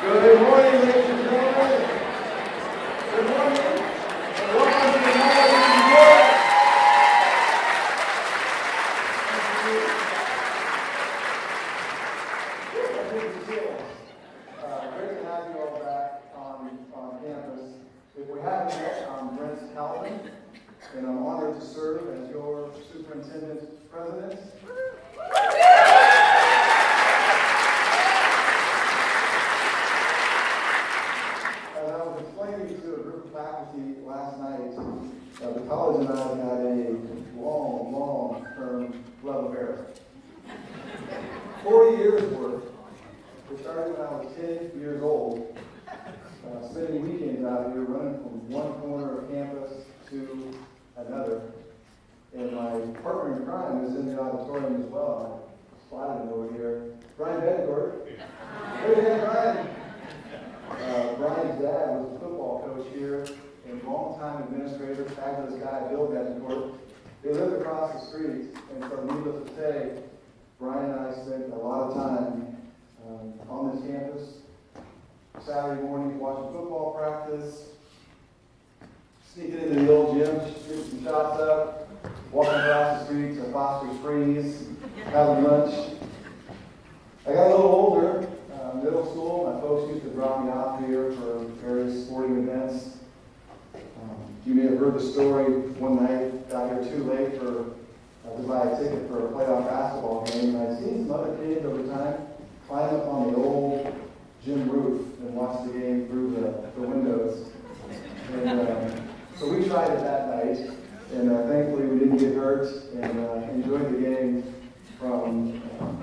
Good morning, ladies and gentlemen. Good morning. And welcome to the Convocation Board. Great to have you all back on campus. If we haven't met, I'm Brent Calvin, and I'm honored to serve as your superintendent president. As I was explaining to a group of faculty last night, the college and I had a long-term love affair. 40 years worth. We started when I was 10 years old, spending weekends out here, running from one corner of campus to another. And my partner in crime is in the auditorium as well. I spotted him over here. Brian Bedford. Hey, Brian. Brian's dad was a football coach here and longtime administrator, fabulous guy, Bill Bedford. They lived across the street, and so needless to say, Brian and I spent a lot of time on this campus. Saturday mornings watching football practice, sneaking into the old gym, shooting some shots up, walking across the street to Foster's Freeze, having lunch. I got a little older, middle school. My folks used to drop me off here for various sporting events. You may have heard the story one night, got here too late to buy a ticket for a playoff basketball game, and I'd seen some other kids over time climb up on the old gym roof and watch the game through the windows. And so we tried it that night, and thankfully we didn't get hurt and enjoyed the game from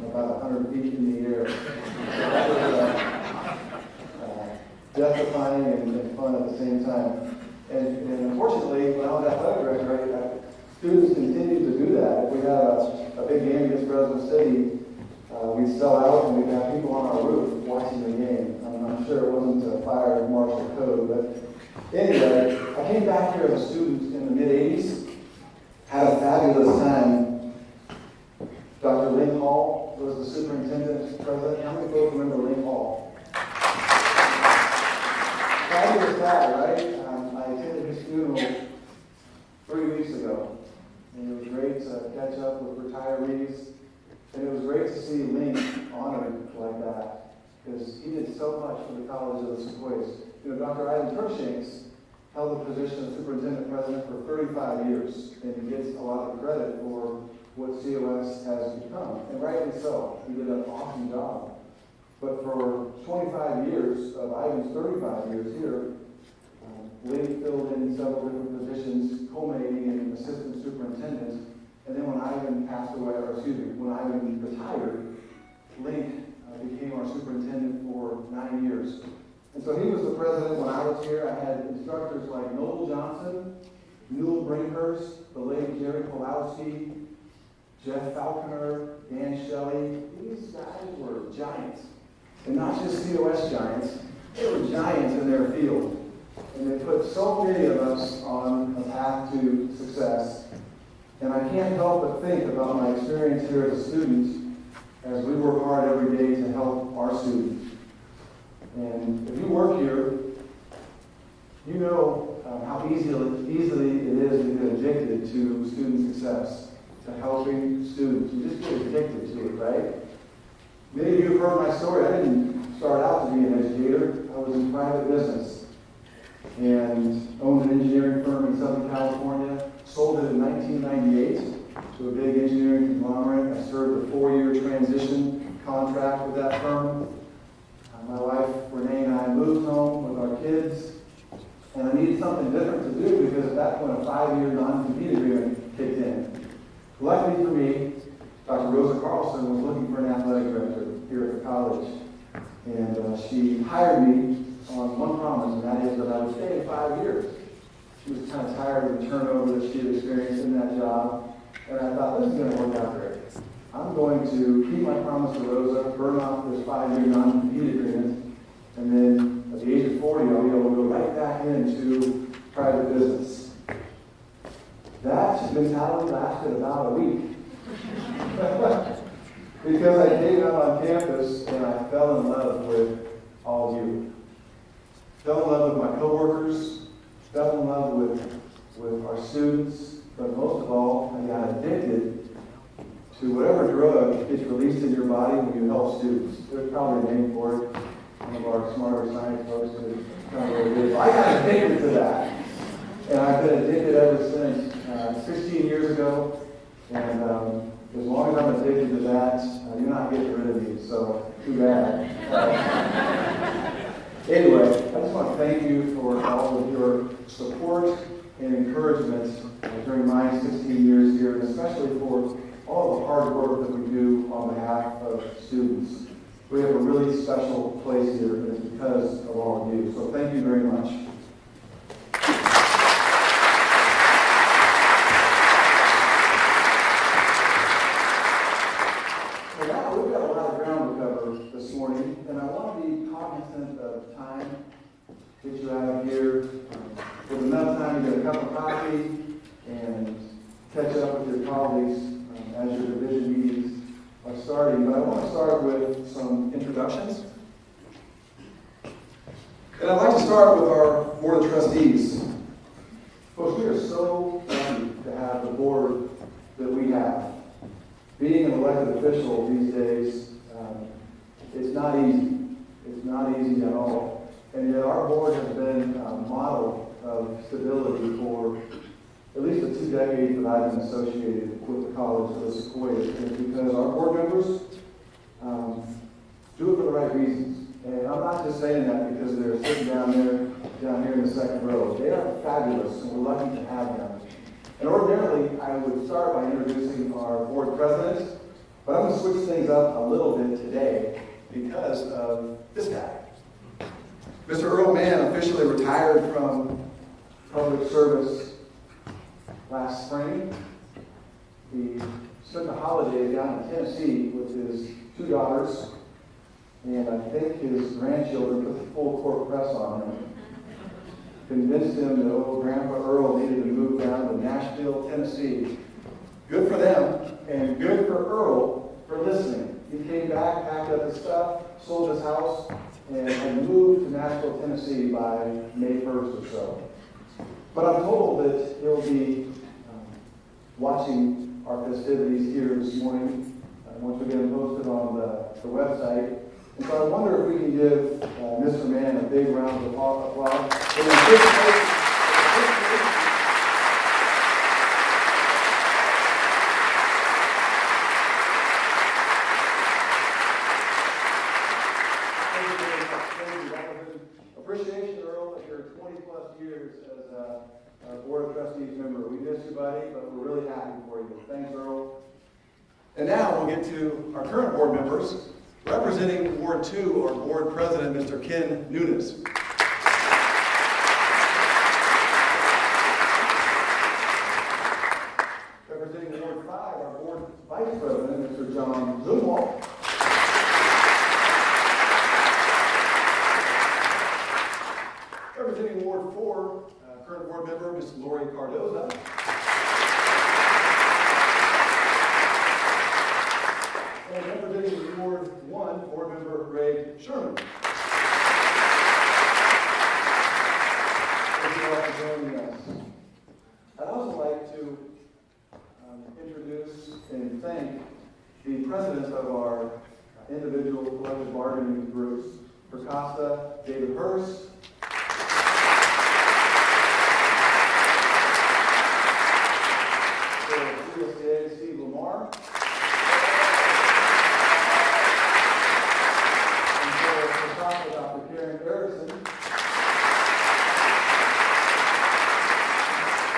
about 100 feet in the air. So that was death-defying and fun at the same time. And unfortunately, when I was athletic director, students continued to do that. If we had a big game against Fresno City, we'd sell out and we'd have people on our roof watching the game. I'm sure it wasn't a fire marshal code, but anyway, I came back here as a student in the mid-'80s, had a fabulous time. Dr. Link Hall was the superintendent president. How many folks remember Link Hall? Fabulous guy, right? I attended his funeral 3 weeks ago, and it was great to catch up with retirees. And it was great to see Link honored like that, because he did so much for the College of the Sequoias. You know, Dr. Ivan Cruikshanks held the position of superintendent president for 35 years, and he gets a lot of credit for what COS has become, and rightly so. He did an awesome job. But for 25 years of Ivan's 35 years here, Link filled in several different positions, culminating in assistant superintendent. And then when Ivan passed away, when Ivan retired, Link became our superintendent for 9 years. And so he was the president when I was here. I had instructors like Noel Johnson, Newell Brinkhurst, the late Jerry Pulowski, Jeff Falconer, Dan Shelley. These guys were giants. And not just COS giants, they were giants in their field. And they put so many of us on a path to success. And I can't help but think about my experience here as a student as we work hard every day to help our students. And if you work here, you know how easily it is to get addicted to student success, to helping students. You just get addicted to it, right? Many of you have heard my story. I didn't start out to be an educator. I was in private business and owned an engineering firm in Southern California. Sold it in 1998 to a big engineering conglomerate. I served a 4-year transition contract with that firm. My wife, Renee, and I moved home with our kids, and I needed something different to do because at that point a 5-year non-compete agreement kicked in. Luckily for me, Dr. Rosa Carlson was looking for an athletic director here at the college, and she hired me on one promise, and that is that I would stay 5 years. She was kind of tired of the turnover that she had experienced in that job. And I thought, this is going to work out great. I'm going to keep my promise to Rosa, burn off this 5-year non-compete agreement, and then at the age of 40, I'll be able to go right back into private business. That mentality lasted about a week. Because I came out on campus and I fell in love with all of you. Fell in love with my coworkers, fell in love with our students, but most of all, I got addicted to whatever drug gets released in your body when you help students. There's probably a name for it. One of our smarter science folks is kind of what it is. I got addicted to that. And I've been addicted ever since 16 years ago. And as long as I'm addicted to that, you're not getting rid of me, so too bad. Anyway, I just want to thank you for all of your support and encouragement during my 16 years here, and especially for all the hard work that we do on behalf of students. We have a really special place here, and it's because of all of you. So thank you very much. So now we've got a lot of ground to cover this morning, and I want to be cognizant of time that you have here. With enough time to get a cup of coffee and catch up with your colleagues as your division meetings are starting. But I want to start with some introductions. And I'd like to start with our Board of Trustees. Folks, we are so lucky to have the board that we have. Being an elected official these days, it's not easy. It's not easy at all. And yet our board has been a model of stability for at least the 2 decades that I've been associated with the College of the Sequoias. And because our board members do it for the right reasons. And I'm not just saying that because they're sitting down here in the second row. They are fabulous, and we're lucky to have them. And ordinarily, I would start by introducing our board president, but I'm going to switch things up a little bit today because of this guy. Mr. Earl Mann officially retired from public service last spring. He spent the holiday down in Tennessee with his 2 daughters, and I think his grandchildren put the full court press on him. Convinced him that old Grandpa Earl needed to move down to Nashville, Tennessee. Good for them, and good for Earl for listening. He came back, packed up his stuff, sold his house, and moved to Nashville, Tennessee by May 1st or so. But I'm told that he'll be watching our festivities here this morning once we get them posted on the website. And so I wonder if we can give Mr. Mann a big round of applause. Appreciation, Earl, of your 20-plus years as a Board of Trustees member. We miss you, buddy, but we're really happy for you. Thanks, Earl. And now we'll get to our current board members. Representing Ward 2, our board president, Mr. Ken Nunes. Representing Ward 5, our board vice president, Mr. John Zumwalt. Representing Ward 4, current board member, Ms. Lori Cardoza. And representing Ward 1, board member Ray Sherman. Thank you all for joining us. I'd also like to introduce and thank the presidents of our individual collective bargaining groups, Percosta, David Hurst, CSCA, Steve Lamar, and Dr. Karen Erickson,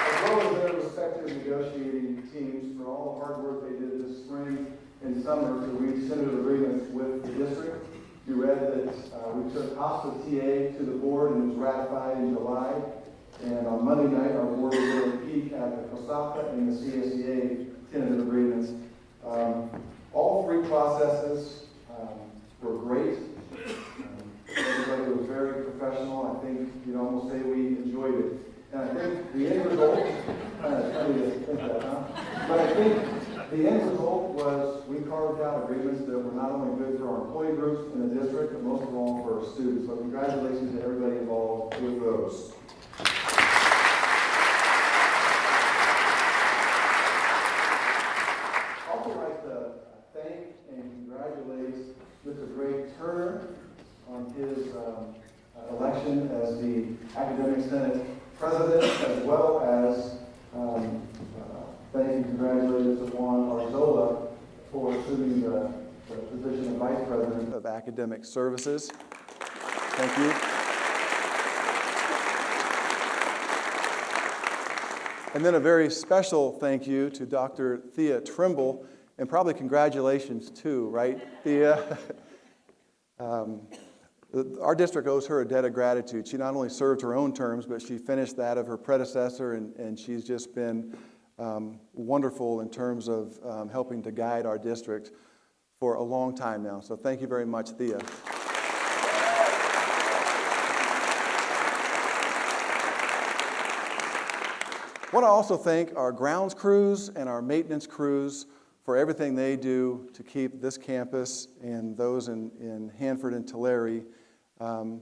as well as their respective negotiating teams for all the hard work they did this spring and summer to reach tentative agreements with the district. You read that we took Costa TA to the board and it was ratified in July. And on Monday night, our board was going to peek at the COSAPA and the CSCA tentative agreements. All 3 processes were great. Everybody was very professional. I think you'd almost say we enjoyed it. And I think the end result, kind of funny to think that, huh? But I think the end result was we carved out a agreements that were not only good for our employee groups in the district, but most of all for our students. So congratulations to everybody involved with those. I'd also like to thank and congratulate Mr. Greg Turner on his election as the Academic Senate President, as well as thank and congratulate Mr. Juan Arzola for assuming the position of Vice President of Academic Services. Thank you. And then a very special thank you to Dr. Thea Trimble, and probably congratulations too, right, Thea? Our district owes her a debt of gratitude. She not only served her own terms, but she finished that of her predecessor, and she's just been wonderful in terms of helping to guide our district for a long time now. So thank you very much, Thea. I want to also thank our grounds crews and our maintenance crews for everything they do to keep this campus and those in Hanford and Tulare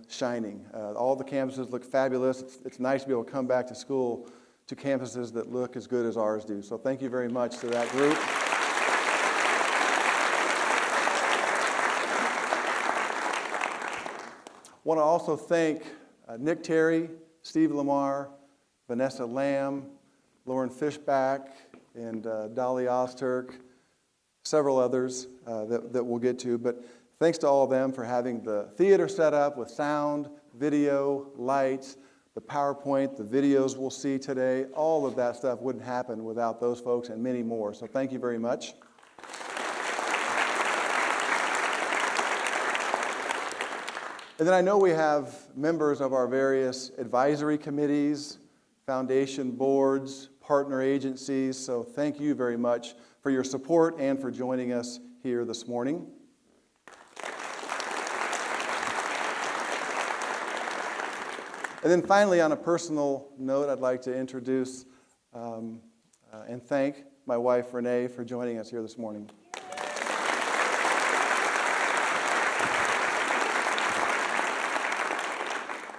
shining. All the campuses look fabulous. It's nice to be able to come back to school to campuses that look as good as ours do. So thank you very much to that group. I want to also thank Nick Terry, Steve Lamar, Vanessa Lamb, Lauren Fishback, and Dolly Ozturk, several others that we'll get to. But thanks to all of them for having the theater set up with sound, video, lights, the PowerPoint, the videos we'll see today. All of that stuff wouldn't happen without those folks and many more. So thank you very much. And then I know we have members of our various advisory committees, foundation boards, partner agencies. So thank you very much for your support and for joining us here this morning. And then finally, on a personal note, I'd like to introduce and thank my wife, Renee, for joining us here this morning.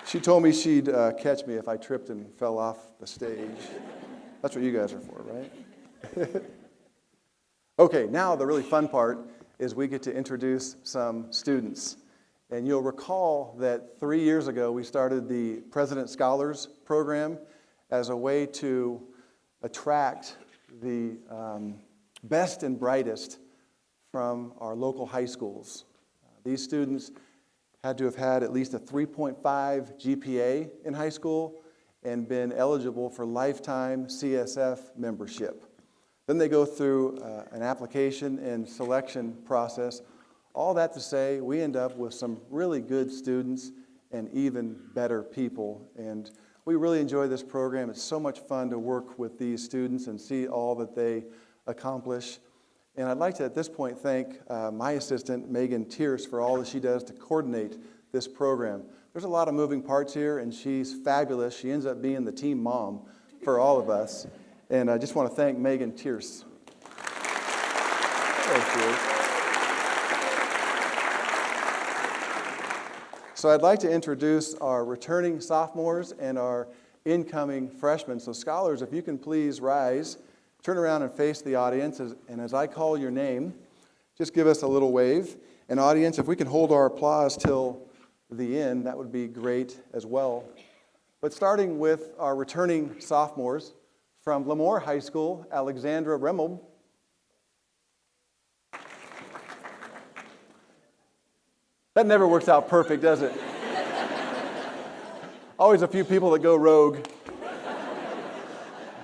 She told me she'd catch me if I tripped and fell off the stage. That's what you guys are for, right? Okay, now the really fun part is we get to introduce some students. And you'll recall that 3 years ago we started the President Scholars Program as a way to attract the best and brightest from our local high schools. These students had to have had at least a 3.5 GPA in high school and been eligible for lifetime CSF membership. Then they go through an application and selection process. All that to say, we end up with some really good students and even better people. And we really enjoy this program. It's so much fun to work with these students and see all that they accomplish. And I'd like to, at this point, thank my assistant, Megan Tierce, for all that she does to coordinate this program. There's a lot of moving parts here, and she's fabulous. She ends up being the team mom for all of us. And I just want to thank Megan Tierce. There she is. So I'd like to introduce our returning sophomores and our incoming freshmen. So scholars, if you can please rise, turn around and face the audience, and as I call your name, just give us a little wave. And audience, if we can hold our applause till the end, that would be great as well. But starting with our returning sophomores from Lemoore High School, Alexandra Remmel. That never works out perfect, does it? Always a few people that go rogue.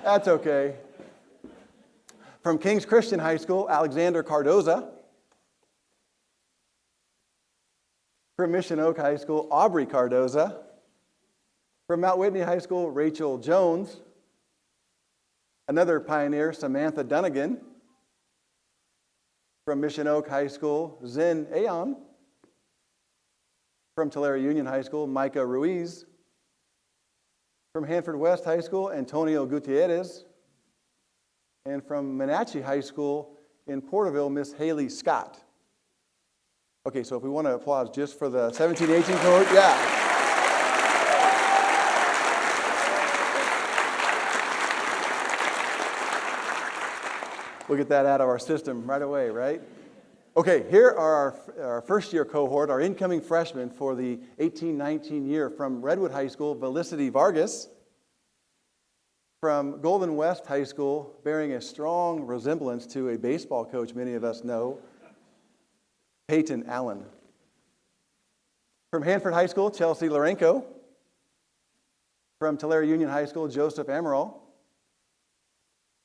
That's okay. From King's Christian High School, Alexander Cardoza. From Mission Oak High School, Aubrey Cardoza. From Mount Whitney High School, Rachel Jones. Another pioneer, Samantha Dunnigan. From Mission Oak High School, Zen Aon. From Tulare Union High School, Micah Ruiz. From Hanford West High School, Antonio Gutierrez. And from Menachie High School in Porterville, Miss Haley Scott. Okay, so if we want to applaud just for the 17-18 cohort, yeah. We'll get that out of our system right away, right? Okay, here are our first-year cohort, our incoming freshmen for the 18-19 year from Redwood High School, Felicity Vargas. From Golden West High School, bearing a strong resemblance to a baseball coach many of us know, Peyton Allen. From Hanford High School, Chelsea Lorenko. From Tulare Union High School, Joseph Amaral.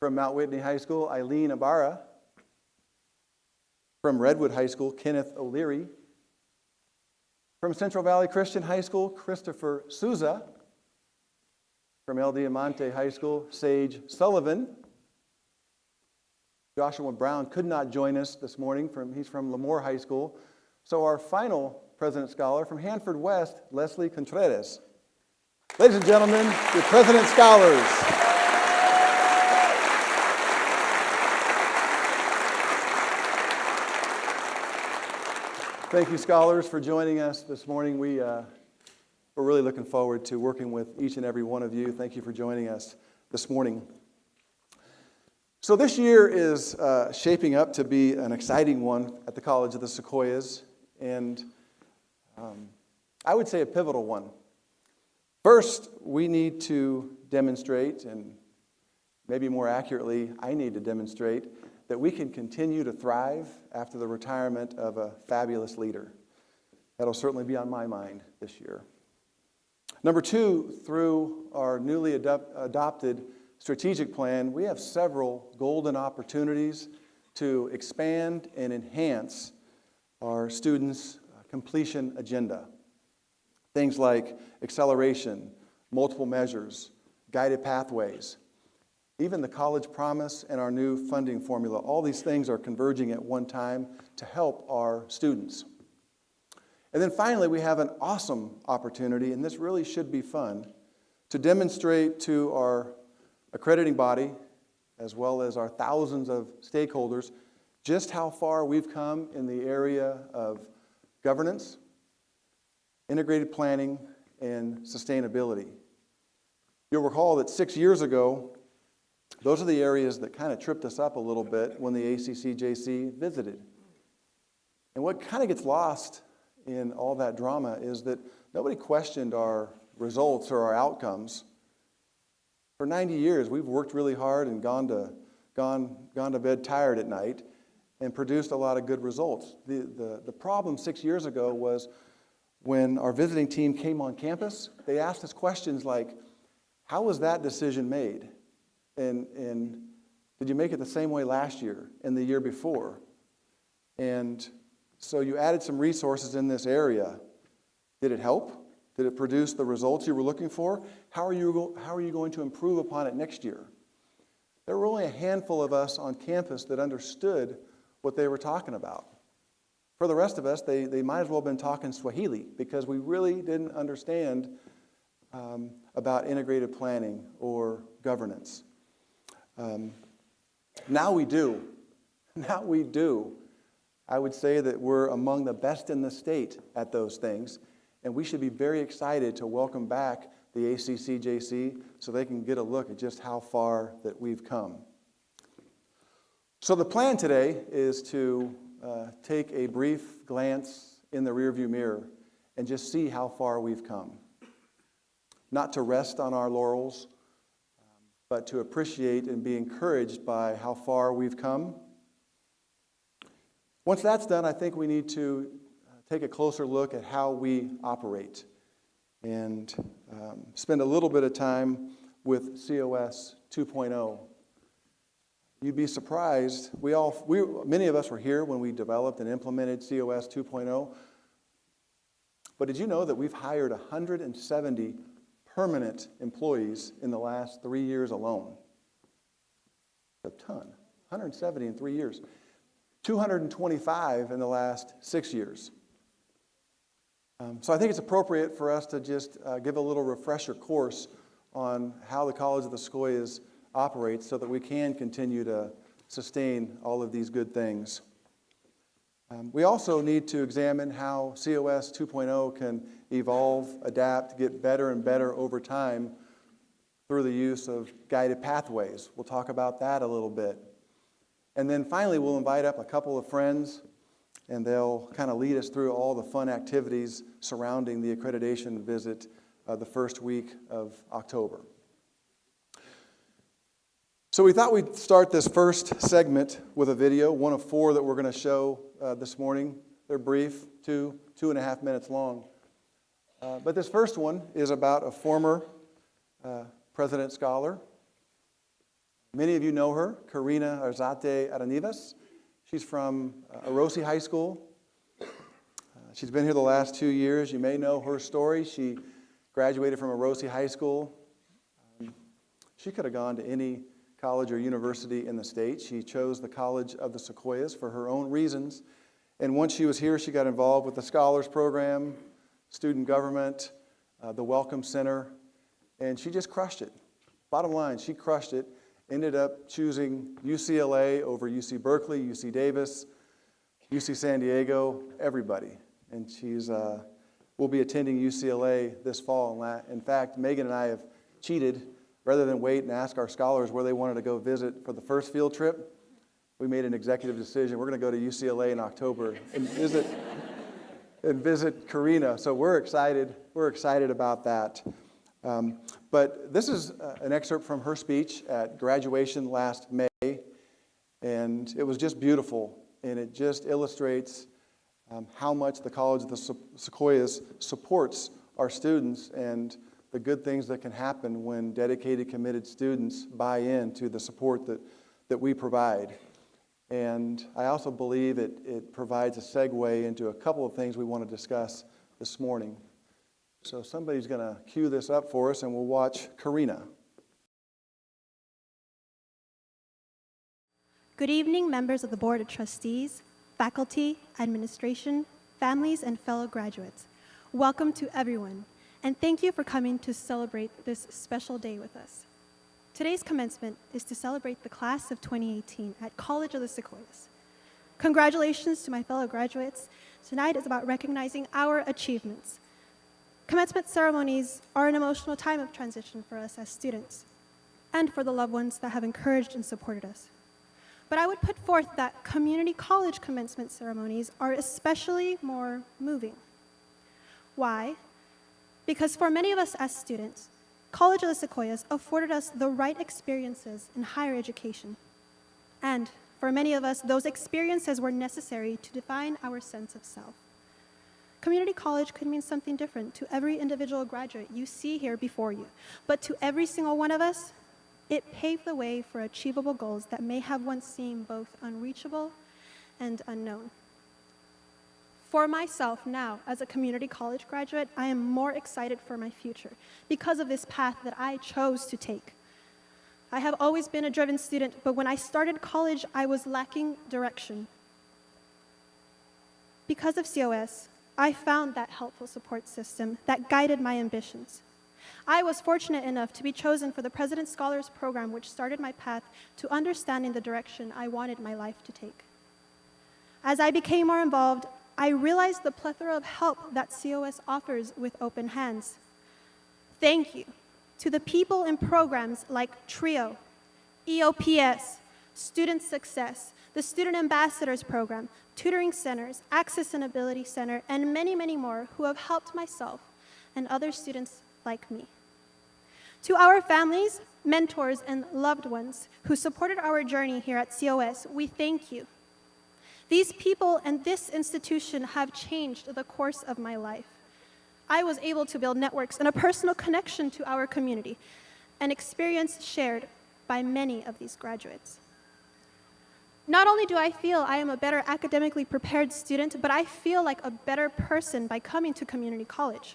From Mount Whitney High School, Eileen Ibarra. From Redwood High School, Kenneth O'Leary. From Central Valley Christian High School, Christopher Souza. From El Diamante High School, Sage Sullivan. Joshua Brown could not join us this morning. He's from Lemoore High School. So our final President Scholar from Hanford West, Leslie Contreras. Ladies and gentlemen, your President Scholars. Thank you, scholars, for joining us this morning. We're really looking forward to working with each and every one of you. Thank you for joining us this morning. So this year is shaping up to be an exciting one at the College of the Sequoias, and I would say a pivotal one. First, we need to demonstrate, and maybe more accurately, I need to demonstrate, that we can continue to thrive after the retirement of a fabulous leader. That'll certainly be on my mind this year. Number two, through our newly adopted strategic plan, we have several golden opportunities to expand and enhance our students' completion agenda. Things like acceleration, multiple measures, guided pathways, even the college promise and our new funding formula. All these things are converging at one time to help our students. And then finally, we have an awesome opportunity, and this really should be fun, to demonstrate to our accrediting body, as well as our thousands of stakeholders, just how far we've come in the area of governance, integrated planning, and sustainability. You'll recall that 6 years ago, those are the areas that kind of tripped us up a little bit when the ACCJC visited. And what kind of gets lost in all that drama is that nobody questioned our results or our outcomes. For 90 years, we've worked really hard and gone to bed tired at night and produced a lot of good results. The problem 6 years ago was when our visiting team came on campus, they asked us questions like, how was that decision made? And did you make it the same way last year and the year before? And so you added some resources in this area. Did it help? Did it produce the results you were looking for? How are you going to improve upon it next year? There were only a handful of us on campus that understood what they were talking about. For the rest of us, they might as well have been talking Swahili because we really didn't understand about integrated planning or governance. Now we do. Now we do. I would say that we're among the best in the state at those things, and we should be very excited to welcome back the ACCJC so they can get a look at just how far that we've come. So the plan today is to take a brief glance in the rearview mirror and just see how far we've come. Not to rest on our laurels, but to appreciate and be encouraged by how far we've come. Once that's done, I think we need to take a closer look at how we operate and spend a little bit of time with COS 2.0. You'd be surprised. Many of us were here when we developed and implemented COS 2.0. But did you know that we've hired 170 permanent employees in the last 3 years alone? A ton. 170 in 3 years. 225 in the last 6 years. So I think it's appropriate for us to just give a little refresher course on how the College of the Sequoias operates so that we can continue to sustain all of these good things. We also need to examine how COS 2.0 can evolve, adapt, get better and better over time through the use of guided pathways. We'll talk about that a little bit. And then finally, we'll invite up a couple of friends, and they'll kind of lead us through all the fun activities surrounding the accreditation visit the first week of October. So we thought we'd start this first segment with a video, one of 4 that we're going to show this morning. They're brief, 2.5 minutes long. But this first one is about a former President Scholar. Many of you know her, Karina Arzate Aranivas. She's from Orosi High School. She's been here the last 2 years. You may know her story. She graduated from Orosi High School. She could have gone to any college or university in the state. She chose the College of the Sequoias for her own reasons. And once she was here, she got involved with the Scholars Program, student government, the Welcome Center, and she just crushed it. Bottom line, she crushed it. Ended up choosing UCLA over UC Berkeley, UC Davis, UC San Diego, everybody. And she's will be attending UCLA this fall. In fact, Megan and I have cheated. Rather than wait and ask our scholars where they wanted to go visit for the first field trip, we made an executive decision. We're going to go to UCLA in October and visit Karina. So we're excited. We're excited about that. But this is an excerpt from her speech at graduation last May, and it was just beautiful, and it just illustrates how much the College of the Sequoias supports our students and the good things that can happen when dedicated, committed students buy into the support that we provide. And I also believe it provides a segue into a couple of things we want to discuss this morning. So somebody's going to cue this up for us, and we'll watch Karina. Good evening, members of the Board of Trustees, faculty, administration, families, and fellow graduates. Welcome to everyone, and thank you for coming to celebrate this special day with us. Today's commencement is to celebrate the class of 2018 at College of the Sequoias. Congratulations to my fellow graduates. Tonight is about recognizing our achievements. Commencement ceremonies are an emotional time of transition for us as students, and for the loved ones that have encouraged and supported us. But I would put forth that community college commencement ceremonies are especially more moving. Why? Because for many of us as students, College of the Sequoias afforded us the right experiences in higher education. And for many of us, those experiences were necessary to define our sense of self. Community college could mean something different to every individual graduate you see here before you, but to every single one of us, it paved the way for achievable goals that may have once seemed both unreachable and unknown. For myself now, as a community college graduate, I am more excited for my future because of this path that I chose to take. I have always been a driven student, but when I started college, I was lacking direction. Because of COS, I found that helpful support system that guided my ambitions. I was fortunate enough to be chosen for the President Scholars Program, which started my path to understanding the direction I wanted my life to take. As I became more involved, I realized the plethora of help that COS offers with open hands. Thank you to the people in programs like TRIO, EOPS, Student Success, the Student Ambassadors Program, Tutoring Centers, Access and Ability Center, and many, many more who have helped myself and other students like me. To our families, mentors, and loved ones who supported our journey here at COS, we thank you. These people and this institution have changed the course of my life. I was able to build networks and a personal connection to our community, an experience shared by many of these graduates. Not only do I feel I am a better academically prepared student, but I feel like a better person by coming to community college.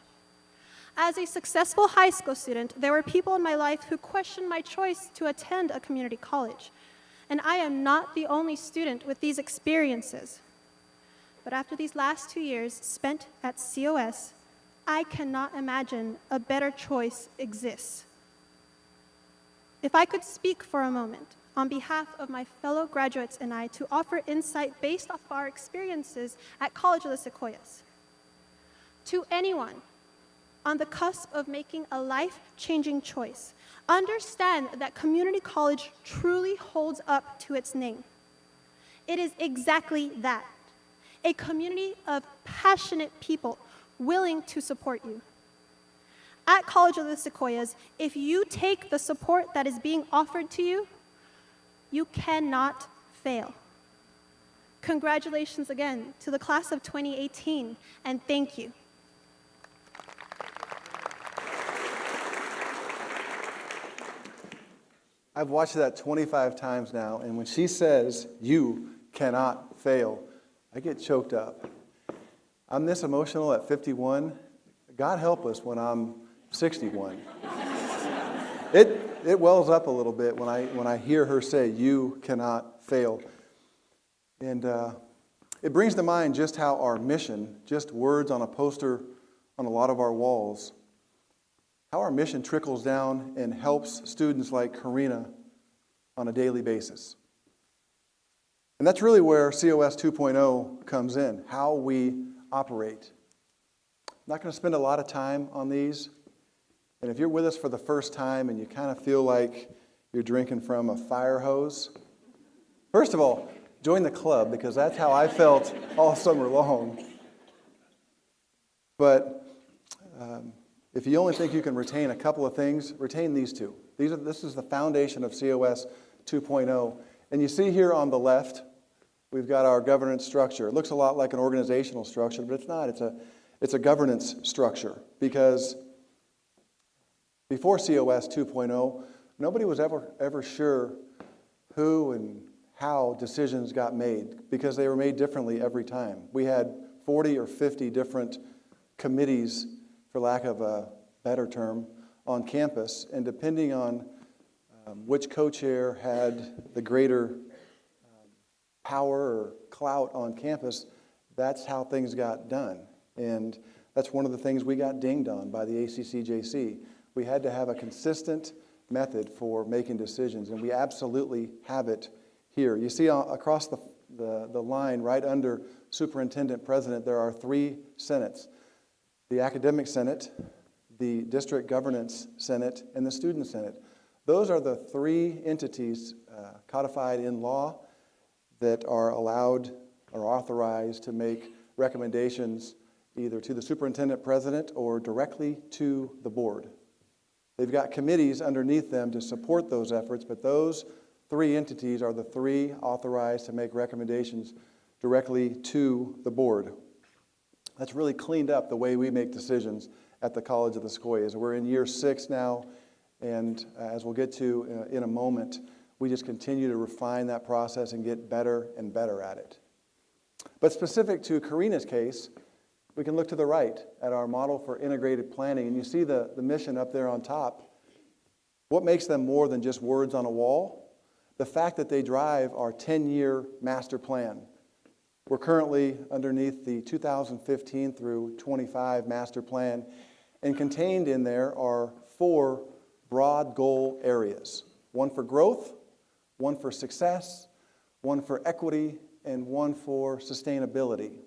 As a successful high school student, there were people in my life who questioned my choice to attend a community college. And I am not the only student with these experiences. But after these last 2 years spent at COS, I cannot imagine a better choice exists. If I could speak for a moment, on behalf of my fellow graduates and I to offer insight based off our experiences at College of the Sequoias. To anyone on the cusp of making a life-changing choice, understand that community college truly holds up to its name. It is exactly that, a community of passionate people willing to support you. At College of the Sequoias, if you take the support that is being offered to you, you cannot fail. Congratulations again to the class of 2018, and thank you. I've watched that 25 times now, and when she says, "You cannot fail," I get choked up. I'm this emotional at 51. God help us when I'm 61. It wells up a little bit when I hear her say, "You cannot fail." And it brings to mind just how our mission, just words on a poster on a lot of our walls, how our mission trickles down and helps students like Karina on a daily basis. And that's really where COS 2.0 comes in, how we operate. I'm not going to spend a lot of time on these. And if you're with us for the first time and you kind of feel like you're drinking from a fire hose, first of all, join the club, because that's how I felt all summer long. But if you only think you can retain a couple of things, retain these two. This is the foundation of COS 2.0. And you see here on the left, we've got our governance structure. It looks a lot like an organizational structure, but it's not. It's a governance structure, because before COS 2.0, nobody was ever sure who and how decisions got made, because they were made differently every time. We had 40 or 50 different committees, for lack of a better term, on campus, and depending on which co-chair had the greater power or clout on campus, that's how things got done. And that's one of the things we got dinged on by the ACCJC. We had to have a consistent method for making decisions, and we absolutely have it here. You see across the line right under Superintendent President, there are 3 senates: the Academic Senate, the District Governance Senate, and the Student Senate. Those are the 3 entities codified in law that are allowed or authorized to make recommendations either to the Superintendent President or directly to the board. They've got committees underneath them to support those efforts, but those 3 entities are the 3 authorized to make recommendations directly to the board. That's really cleaned up the way we make decisions at the College of the Sequoias. We're in year 6 now, and as we'll get to in a moment, we just continue to refine that process and get better and better at it. But specific to Karina's case, we can look to the right at our model for integrated planning, and you see the mission up there on top. What makes them more than just words on a wall? The fact that they drive our 10-year master plan. We're currently underneath the 2015 through 25 master plan, and contained in there are 4 broad goal areas. 1 for growth, 1 for success, 1 for equity, and 1 for sustainability.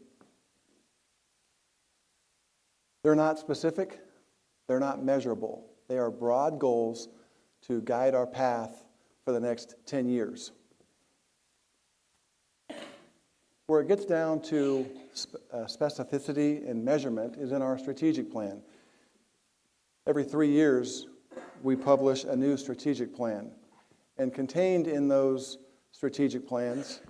They're not specific, they're not measurable. They are broad goals to guide our path for the next 10 years. Where it gets down to specificity and measurement is in our strategic plan. Every 3 years, we publish a new strategic plan. And contained in those strategic plans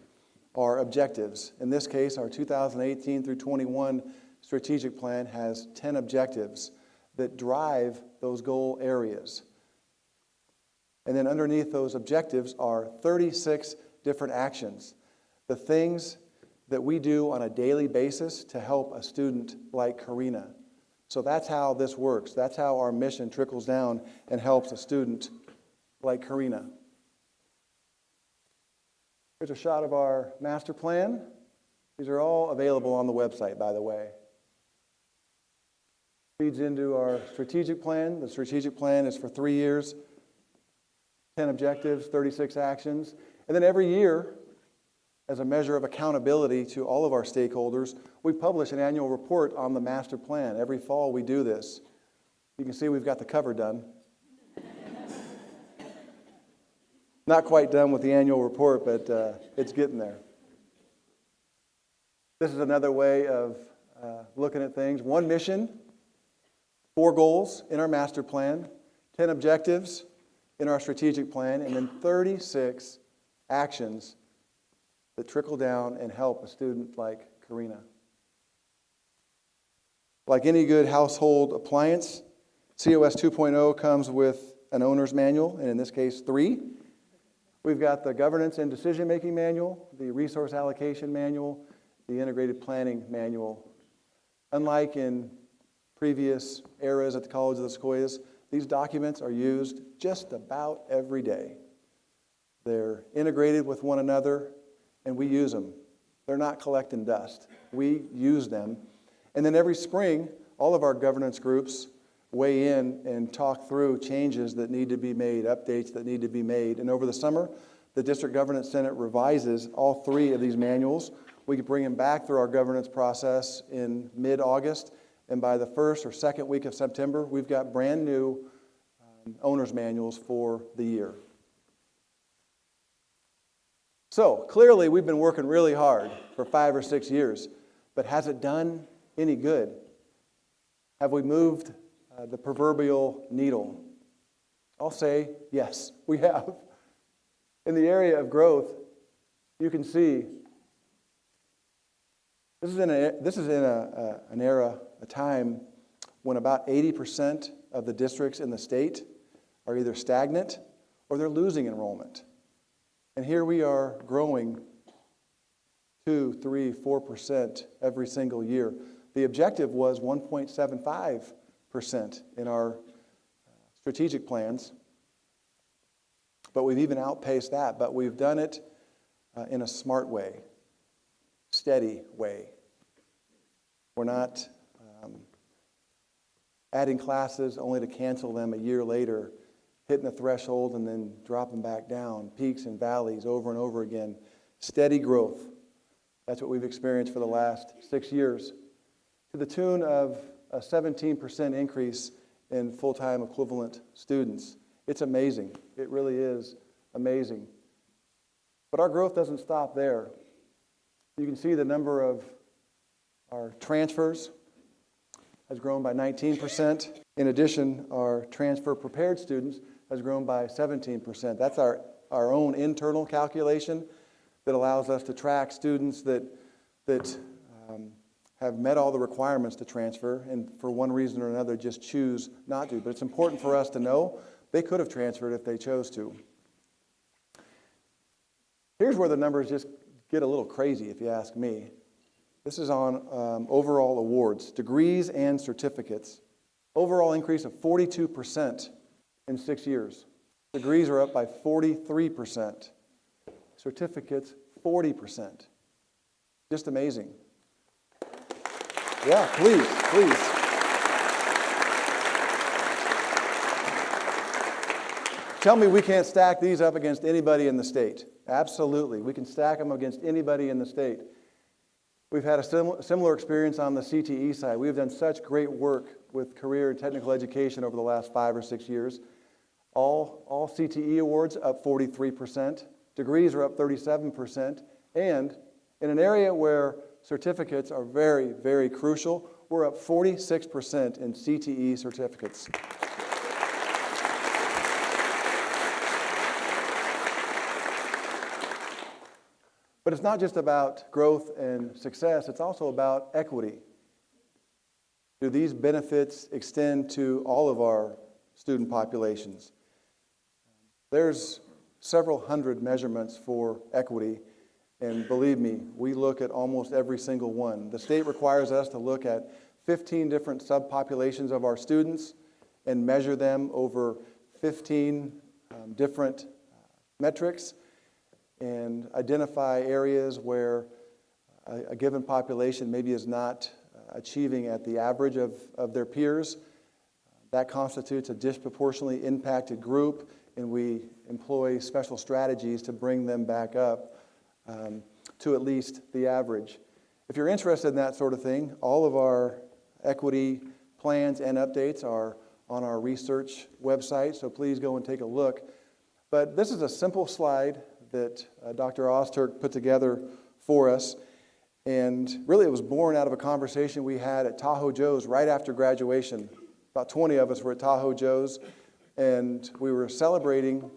are objectives. In this case, our 2018 through 21 strategic plan has 10 objectives that drive those goal areas. And then underneath those objectives are 36 different actions. The things that we do on a daily basis to help a student like Karina. So that's how this works. That's how our mission trickles down and helps a student like Karina. Here's a shot of our master plan. These are all available on the website, by the way. Feeds into our strategic plan. The strategic plan is for 3 years. 10 objectives, 36 actions. And then every year, as a measure of accountability to all of our stakeholders, we publish an annual report on the master plan. Every fall we do this. You can see we've got the cover done. Not quite done with the annual report, but it's getting there. This is another way of looking at things. 1 mission, 4 goals in our master plan, 10 objectives in our strategic plan, and then 36 actions that trickle down and help a student like Karina. Like any good household appliance, COS 2.0 comes with an owner's manual, and in this case, 3. We've got the governance and decision-making manual, the resource allocation manual, the integrated planning manual. Unlike in previous eras at the College of the Sequoias, these documents are used just about every day. They're integrated with one another, and we use them. They're not collecting dust. We use them. And then every spring, all of our governance groups weigh in and talk through changes that need to be made, updates that need to be made. And over the summer, the District Governance Senate revises all 3 of these manuals. We can bring them back through our governance process in mid-August, and by the first or second week of September, we've got brand new owner's manuals for the year. So, clearly we've been working really hard for 5 or 6 years, but has it done any good? Have we moved the proverbial needle? I'll say yes, we have. In the area of growth, you can see this is in an era, a time when about 80% of the districts in the state are either stagnant or they're losing enrollment. And here we are growing 2, 3, 4% every single year. The objective was 1.75% in our strategic plans, but we've even outpaced that. But we've done it in a smart way, steady way. We're not adding classes only to cancel them a year later, hitting a threshold and then dropping back down, peaks and valleys over and over again. Steady growth. That's what we've experienced for the last 6 years, to the tune of a 17% increase in full-time equivalent students. It's amazing. It really is amazing. But our growth doesn't stop there. You can see the number of our transfers has grown by 19%. In addition, our transfer-prepared students has grown by 17%. That's our own internal calculation that allows us to track students that have met all the requirements to transfer and for one reason or another just choose not to. But it's important for us to know they could have transferred if they chose to. Here's where the numbers just get a little crazy, if you ask me. This is on overall awards, degrees and certificates. Overall increase of 42% in 6 years. Degrees are up by 43%. Certificates, 40%. Just amazing. Yeah, please. Tell me we can't stack these up against anybody in the state. Absolutely. We can stack them against anybody in the state. We've had a similar experience on the CTE side. We've done such great work with career and technical education over the last 5 or 6 years. All CTE awards up 43%. Degrees are up 37%. And in an area where certificates are very, very crucial, we're up 46% in CTE certificates. But it's not just about growth and success, it's also about equity. Do these benefits extend to all of our student populations? There's several hundred measurements for equity, and believe me, we look at almost every single one. The state requires us to look at 15 different subpopulations of our students and measure them over 15 different metrics, and identify areas where a given population maybe is not achieving at the average of their peers. That constitutes a disproportionately impacted group, and we employ special strategies to bring them back up to at least the average. If you're interested in that sort of thing, all of our equity plans and updates are on our research website, so please go and take a look. But this is a simple slide that Dr. Ozturk put together for us, and really it was born out of a conversation we had at Tahoe Joe's right after graduation. About 20 of us were at Tahoe Joe's, and we were celebrating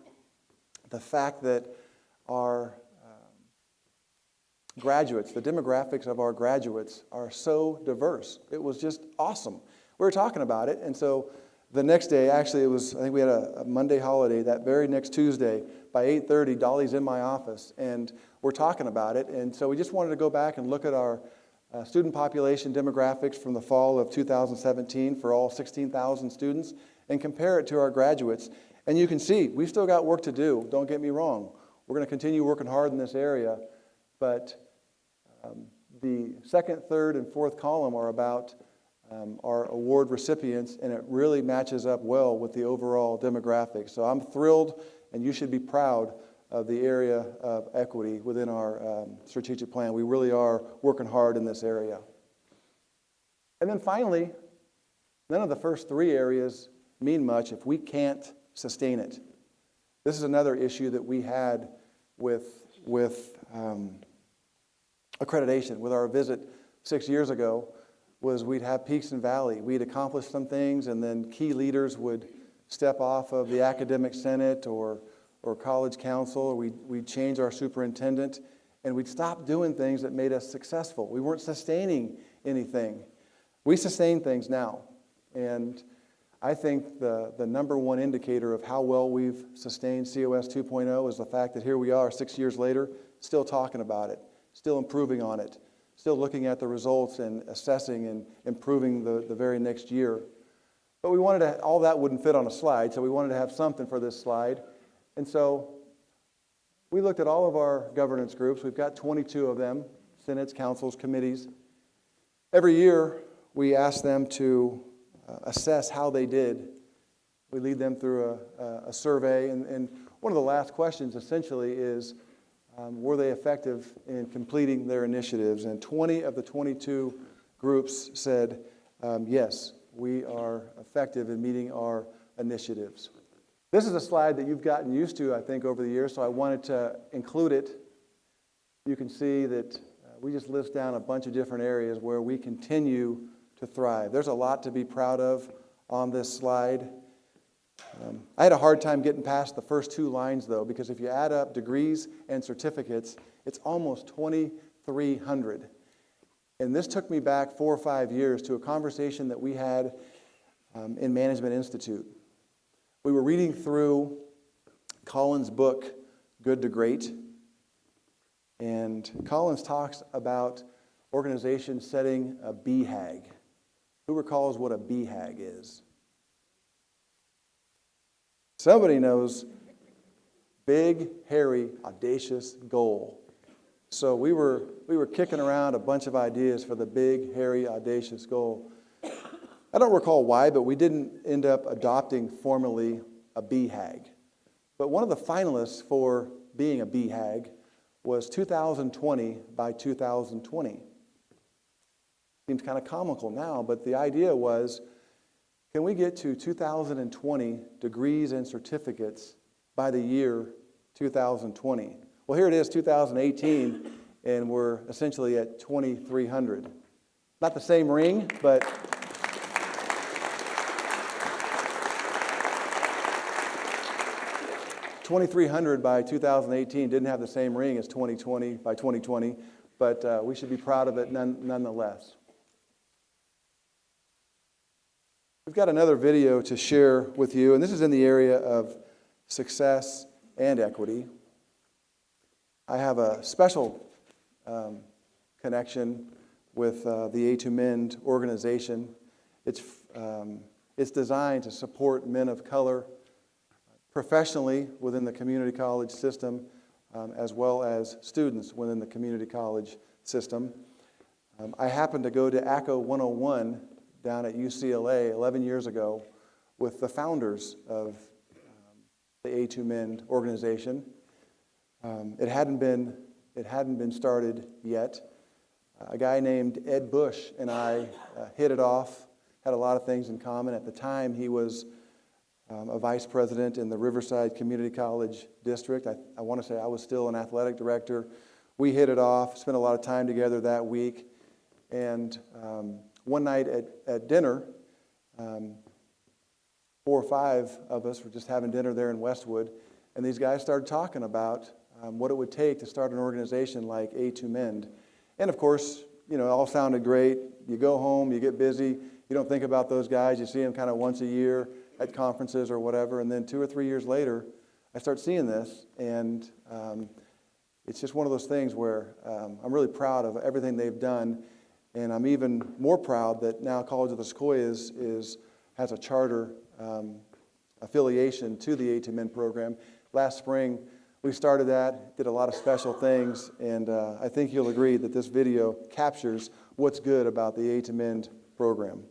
the fact that our graduates, the demographics of our graduates are so diverse. It was just awesome. We were talking about it, and so the next day, actually I think we had a Monday holiday, that very next Tuesday, by 8:30, Dolly's in my office, and we're talking about it, and so we just wanted to go back and look at our student population demographics from the fall of 2017 for all 16,000 students, and compare it to our graduates. And you can see, we've still got work to do, don't get me wrong. We're going to continue working hard in this area, but the second, third, and fourth column are about our award recipients, and it really matches up well with the overall demographics. So I'm thrilled, and you should be proud of the area of equity within our strategic plan. We really are working hard in this area. And then finally, none of the first three areas mean much if we can't sustain it. This is another issue that we had with accreditation. With our visit 6 years ago, was we'd have peaks and valleys. We'd accomplish some things, and then key leaders would step off of the academic senate or college council, or we'd change our superintendent, and we'd stop doing things that made us successful. We weren't sustaining anything. We sustain things now, and I think the number one indicator of how well we've sustained COS 2.0 is the fact that here we are 6 years later, still talking about it, still improving on it, still looking at the results and assessing and improving the very next year. But we wanted to, all that wouldn't fit on a slide, so we wanted to have something for this slide. And so we looked at all of our governance groups. We've got 22 of them, senates, councils, committees. Every year, we ask them to assess how they did. We lead them through a survey, and one of the last questions essentially is, were they effective in completing their initiatives? And 20 of the 22 groups said, yes, we are effective in meeting our initiatives. This is a slide that you've gotten used to, I think, over the years, so I wanted to include it. You can see that we just list down a bunch of different areas where we continue to thrive. There's a lot to be proud of on this slide. I had a hard time getting past the first two lines, though, because if you add up degrees and certificates, it's almost 2,300. And this took me back 4 or 5 years to a conversation that we had in Management Institute. We were reading through Collins' book, Good to Great, and Collins talks about organizations setting a BHAG. Who recalls what a BHAG is? Somebody knows. Big, hairy, audacious goal. So we were kicking around a bunch of ideas for the big, hairy, audacious goal. I don't recall why, but we didn't end up adopting formally a BHAG. But one of the finalists for being a BHAG was 2020 by 2020. Seems kind of comical now, but the idea was, can we get to 2020 degrees and certificates by the year 2020? Well, here it is, 2018, and we're essentially at 2,300. Not the same ring, but 2,300 by 2018 didn't have the same ring as 2020 by 2020, but we should be proud of it nonetheless. We've got another video to share with you, and this is in the area of success and equity. I have a special connection with the A2Mend organization. It's designed to support men of color professionally within the community college system, as well as students within the community college system. I happened to go to ACO 101 down at UCLA 11 years ago with the founders of the A2Mend organization. It hadn't been started yet. A guy named Ed Bush and I hit it off, had a lot of things in common. At the time, he was a vice president in the Riverside Community College District. I want to say I was still an athletic director. We hit it off, spent a lot of time together that week. And one night at dinner, 4 or 5 of us were just having dinner there in Westwood, and these guys started talking about what it would take to start an organization like A2Mend. And of course, you know, it all sounded great. You go home, you get busy, you don't think about those guys, you see them kind of once a year at conferences or whatever, and then 2 or 3 years later, I start seeing this, and it's just one of those things where I'm really proud of everything they've done, and I'm even more proud that now College of the Sequoias has a charter affiliation to the A2Mend program. Last spring, we started that, did a lot of special things, and I think you'll agree that this video captures what's good about the A2Mend program.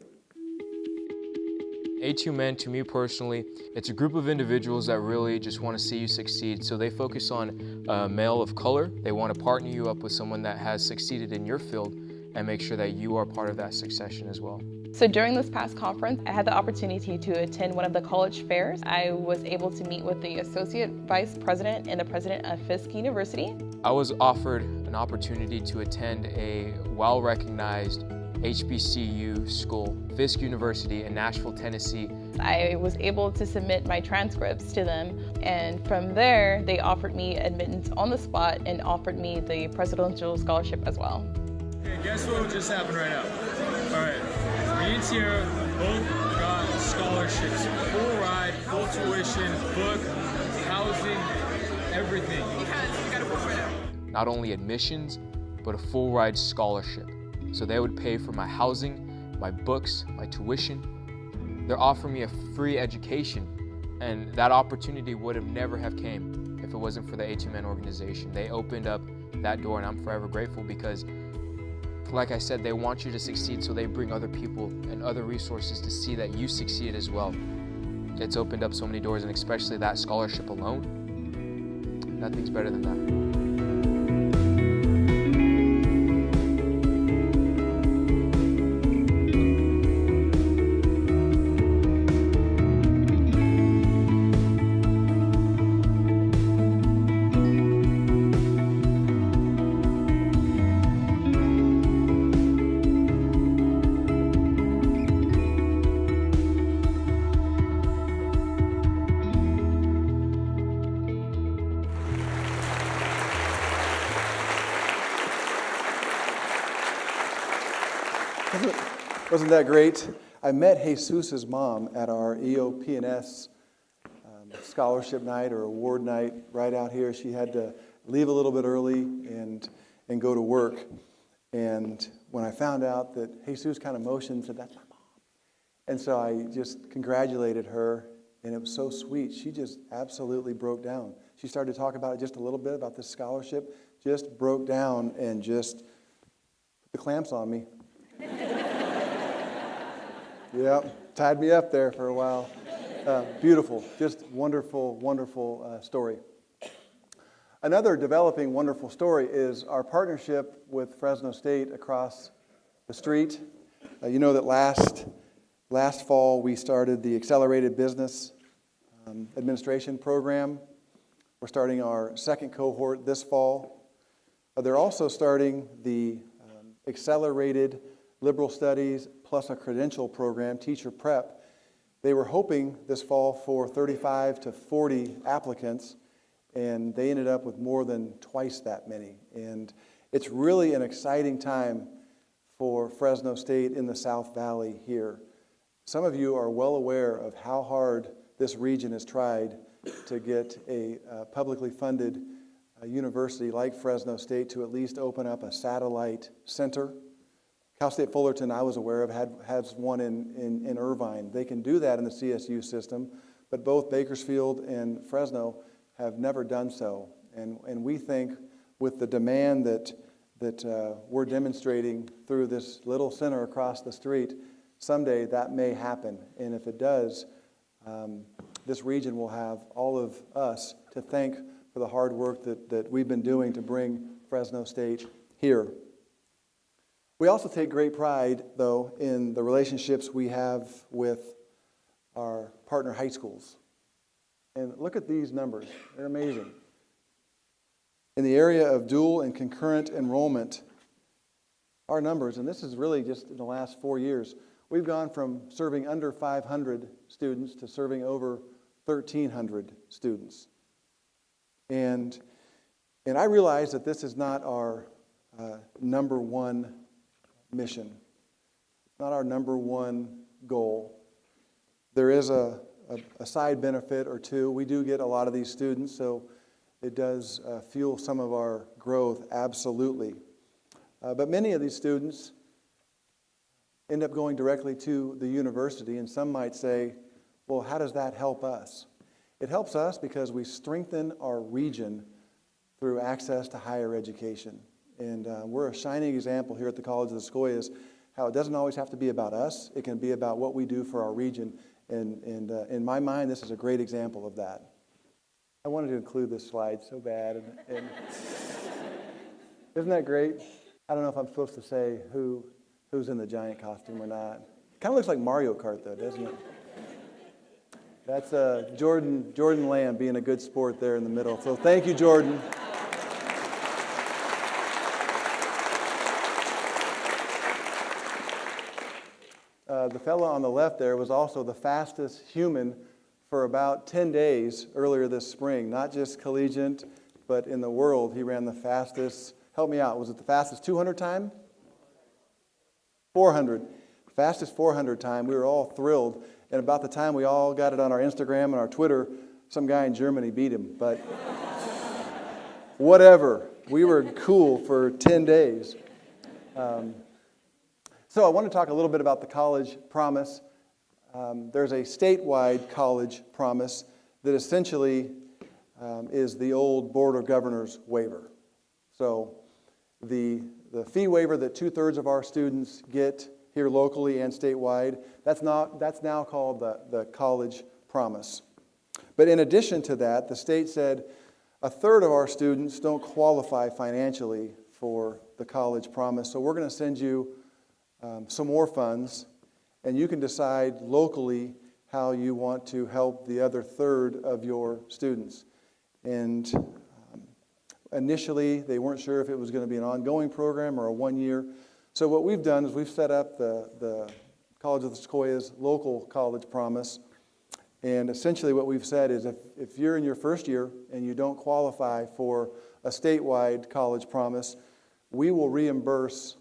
A2Mend, to me personally, it's a group of individuals that really just want to see you succeed. So they focus on a male of color. They want to partner you up with someone that has succeeded in your field and make sure that you are part of that succession as well. So during this past conference, I had the opportunity to attend one of the college fairs. I was able to meet with the Associate Vice President and the President of Fisk University. I was offered an opportunity to attend a well-recognized HBCU school, Fisk University in Nashville, Tennessee. I was able to submit my transcripts to them, and from there, they offered me admittance on the spot and offered me the presidential scholarship as well. Okay, guess what just happened right now? All right, me and Sierra both got scholarships, full ride, full tuition, book, housing, everything. Because we got to work for them. Not only admissions, but a full ride scholarship. So they would pay for my housing, my books, my tuition. They're offering me a free education, and that opportunity would have never have came if it wasn't for the A2Mend organization. They opened up that door, and I'm forever grateful because, like I said, they want you to succeed, so they bring other people and other resources to see that you succeed as well. It's opened up so many doors, and especially that scholarship alone, nothing's better than that. Wasn't that great? I met Jesus's mom at our EOP&S scholarship night or award night right out here. She had to leave a little bit early and go to work. And when I found out that Jesus kind of motioned, said, "That's my mom." And so I just congratulated her, and it was so sweet. She just absolutely broke down. She started to talk about it just a little bit, about this scholarship, just broke down and just put the clamps on me. Yep, tied me up there for a while. Beautiful, just wonderful, wonderful story. Another developing wonderful story is our partnership with Fresno State across the street. You know that last fall we started the Accelerated Business Administration program. We're starting our second cohort this fall. They're also starting the Accelerated Liberal Studies plus a credential program, Teacher Prep. They were hoping this fall for 35 to 40 applicants, and they ended up with more than twice that many. And it's really an exciting time for Fresno State in the South Valley here. Some of you are well aware of how hard this region has tried to get a publicly funded university like Fresno State to at least open up a satellite center. Cal State Fullerton, I was aware of, has one in Irvine. They can do that in the CSU system, but both Bakersfield and Fresno have never done so. And we think with the demand that we're demonstrating through this little center across the street, someday that may happen. And if it does, this region will have all of us to thank for the hard work that we've been doing to bring Fresno State here. We also take great pride, though, in the relationships we have with our partner high schools. And look at these numbers. They're amazing. In the area of dual and concurrent enrollment, our numbers, and this is really just in the last 4 years, we've gone from serving under 500 students to serving over 1,300 students. And I realize that this is not our number one mission, not our number one goal. There is a side benefit or two. We do get a lot of these students, so it does fuel some of our growth, absolutely. But many of these students end up going directly to the university, and some might say, well, how does that help us? It helps us because we strengthen our region through access to higher education. And we're a shining example here at the College of the Sequoias how it doesn't always have to be about us. It can be about what we do for our region. And in my mind, this is a great example of that. I wanted to include this slide so bad. And isn't that great? I don't know if I'm supposed to say who's in the giant costume or not. Kind of looks like Mario Kart, though, doesn't it? That's Jordan Lamb being a good sport there in the middle. So thank you, Jordan. The fellow on the left there was also the fastest human for about 10 days earlier this spring. Not just collegiate, but in the world, he ran the fastest. Help me out. Was it the fastest 200 time? 400. Fastest 400 time. We were all thrilled. And about the time we all got it on our Instagram and our Twitter, some guy in Germany beat him. But whatever. We were cool for 10 days. So I want to talk a little bit about the college promise. There's a statewide college promise that essentially is the old Board of Governors waiver. So the fee waiver that 2/3 of our students get here locally and statewide, that's now called the college promise. But in addition to that, the state said 1/3 of our students don't qualify financially for the college promise. So we're going to send you some more funds, and you can decide locally how you want to help the other 1/3 of your students. And initially, they weren't sure if it was going to be an ongoing program or a 1-year. So what we've done is we've set up the College of the Sequoias local college promise. And essentially what we've said is if you're in your first year and you don't qualify for a statewide college promise, we will reimburse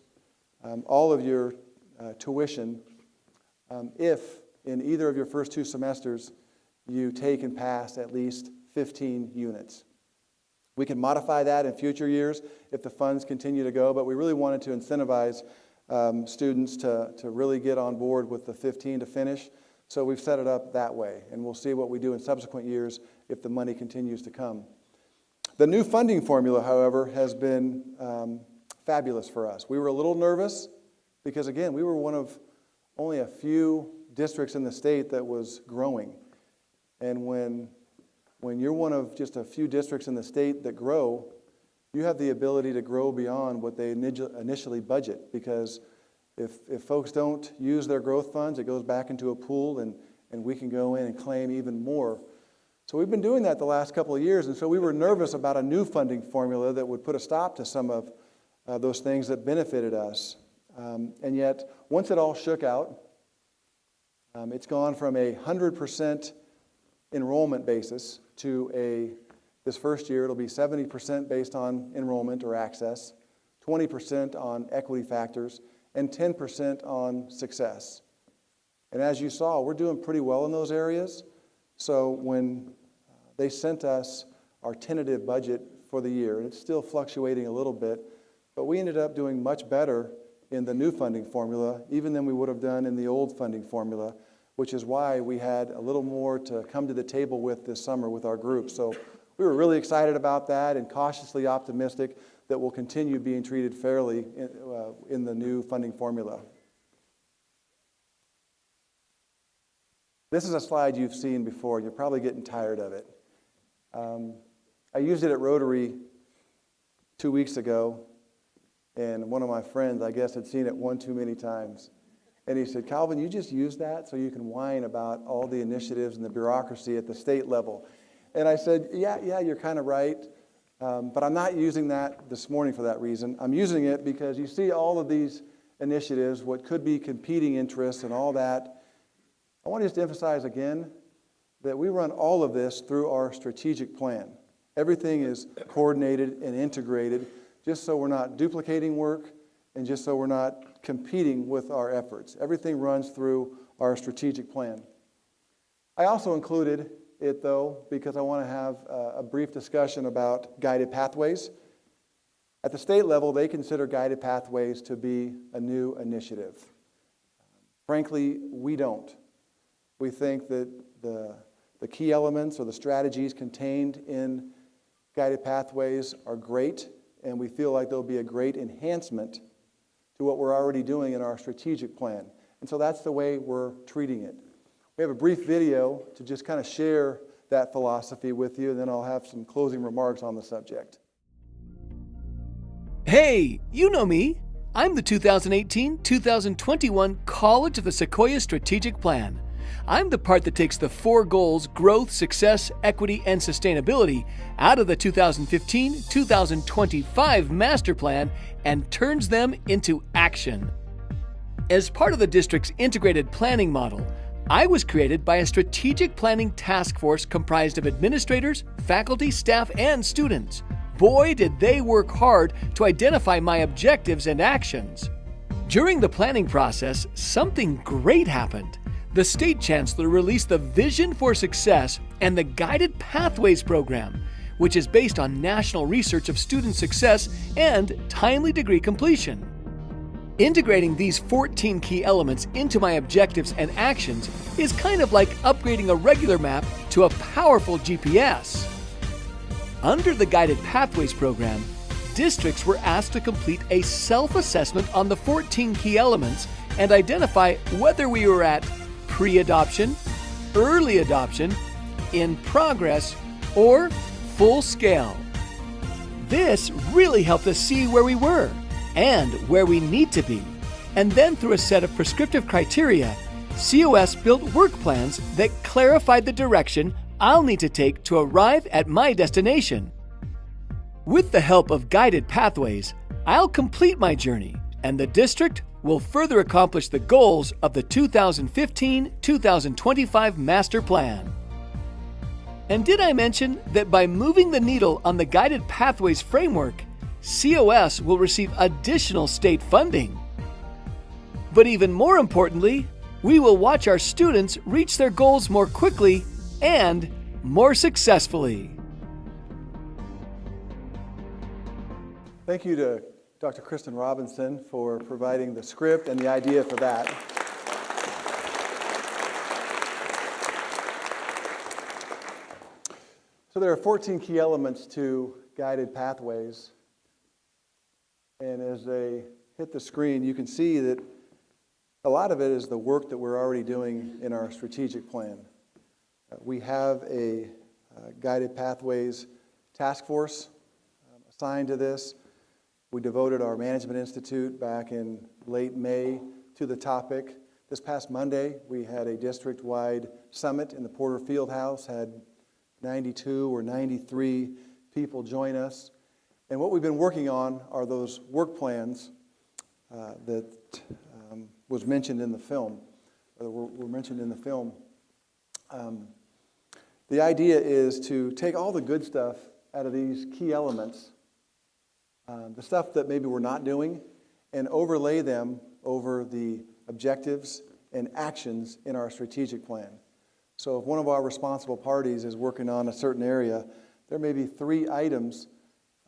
all of your tuition if in either of your first 2 semesters you take and pass at least 15 units. We can modify that in future years if the funds continue to go, but we really wanted to incentivize students to really get on board with the 15 to finish. So we've set it up that way, and we'll see what we do in subsequent years if the money continues to come. The new funding formula, however, has been fabulous for us. We were a little nervous because, again, we were one of only a few districts in the state that was growing. And when you're one of just a few districts in the state that grow, you have the ability to grow beyond what they initially budget, because if folks don't use their growth funds, it goes back into a pool and we can go in and claim even more. So we've been doing that the last couple of years, and so we were nervous about a new funding formula that would put a stop to some of those things that benefited us. And yet, once it all shook out, it's gone from a 100% enrollment basis to this first year, it'll be 70% based on enrollment or access, 20% on equity factors, and 10% on success. And as you saw, we're doing pretty well in those areas. So when they sent us our tentative budget for the year, and it's still fluctuating a little bit, but we ended up doing much better in the new funding formula, even than we would have done in the old funding formula, which is why we had a little more to come to the table with this summer with our group. So we were really excited about that and cautiously optimistic that we'll continue being treated fairly in the new funding formula. This is a slide you've seen before. You're probably getting tired of it. I used it at Rotary 2 weeks ago, and one of my friends, I guess, had seen it one too many times. And he said, Calvin, you just use that so you can whine about all the initiatives and the bureaucracy at the state level. And I said, yeah, you're kind of right. But I'm not using that this morning for that reason. I'm using it because you see all of these initiatives, what could be competing interests and all that. I want to just emphasize again that we run all of this through our strategic plan. Everything is coordinated and integrated just so we're not duplicating work and just so we're not competing with our efforts. Everything runs through our strategic plan. I also included it, though, because I want to have a brief discussion about guided pathways. At the state level, they consider guided pathways to be a new initiative. Frankly, we don't. We think that the key elements or the strategies contained in guided pathways are great, and we feel like they'll be a great enhancement to what we're already doing in our strategic plan. And so that's the way we're treating it. We have a brief video to just kind of share that philosophy with you, and then I'll have some closing remarks on the subject. Hey, you know me. I'm the 2018-2021 College of the Sequoia Strategic Plan. I'm the part that takes the 4 goals, growth, success, equity, and sustainability, out of the 2015-2025 Master Plan and turns them into action. As part of the district's integrated planning model, I was created by a strategic planning task force comprised of administrators, faculty, staff, and students. Boy, did they work hard to identify my objectives and actions. During the planning process, something great happened. The state chancellor released the Vision for Success and the Guided Pathways program, which is based on national research of student success and timely degree completion. Integrating these 14 key elements into my objectives and actions is kind of like upgrading a regular map to a powerful GPS. Under the Guided Pathways program, districts were asked to complete a self-assessment on the 14 key elements and identify whether we were at pre-adoption, early adoption, in progress, or full scale. This really helped us see where we were and where we need to be. And then through a set of prescriptive criteria, COS built work plans that clarified the direction I'll need to take to arrive at my destination. With the help of guided pathways, I'll complete my journey, and the district will further accomplish the goals of the 2015-2025 Master Plan. And did I mention that by moving the needle on the Guided Pathways framework, COS will receive additional state funding? But even more importantly, we will watch our students reach their goals more quickly and more successfully. Thank you to Dr. Kristen Robinson for providing the script and the idea for that. So there are 14 key elements to guided pathways. And as they hit the screen, you can see that a lot of it is the work that we're already doing in our strategic plan. We have a guided pathways task force assigned to this. We devoted our Management Institute back in late May to the topic. This past Monday, we had a district-wide summit in the Porter Fieldhouse, had 92 or 93 people join us. And what we've been working on are those work plans that was mentioned in the film, or were mentioned in the film. The idea is to take all the good stuff out of these key elements, the stuff that maybe we're not doing, and overlay them over the objectives and actions in our strategic plan. So if one of our responsible parties is working on a certain area, there may be 3 items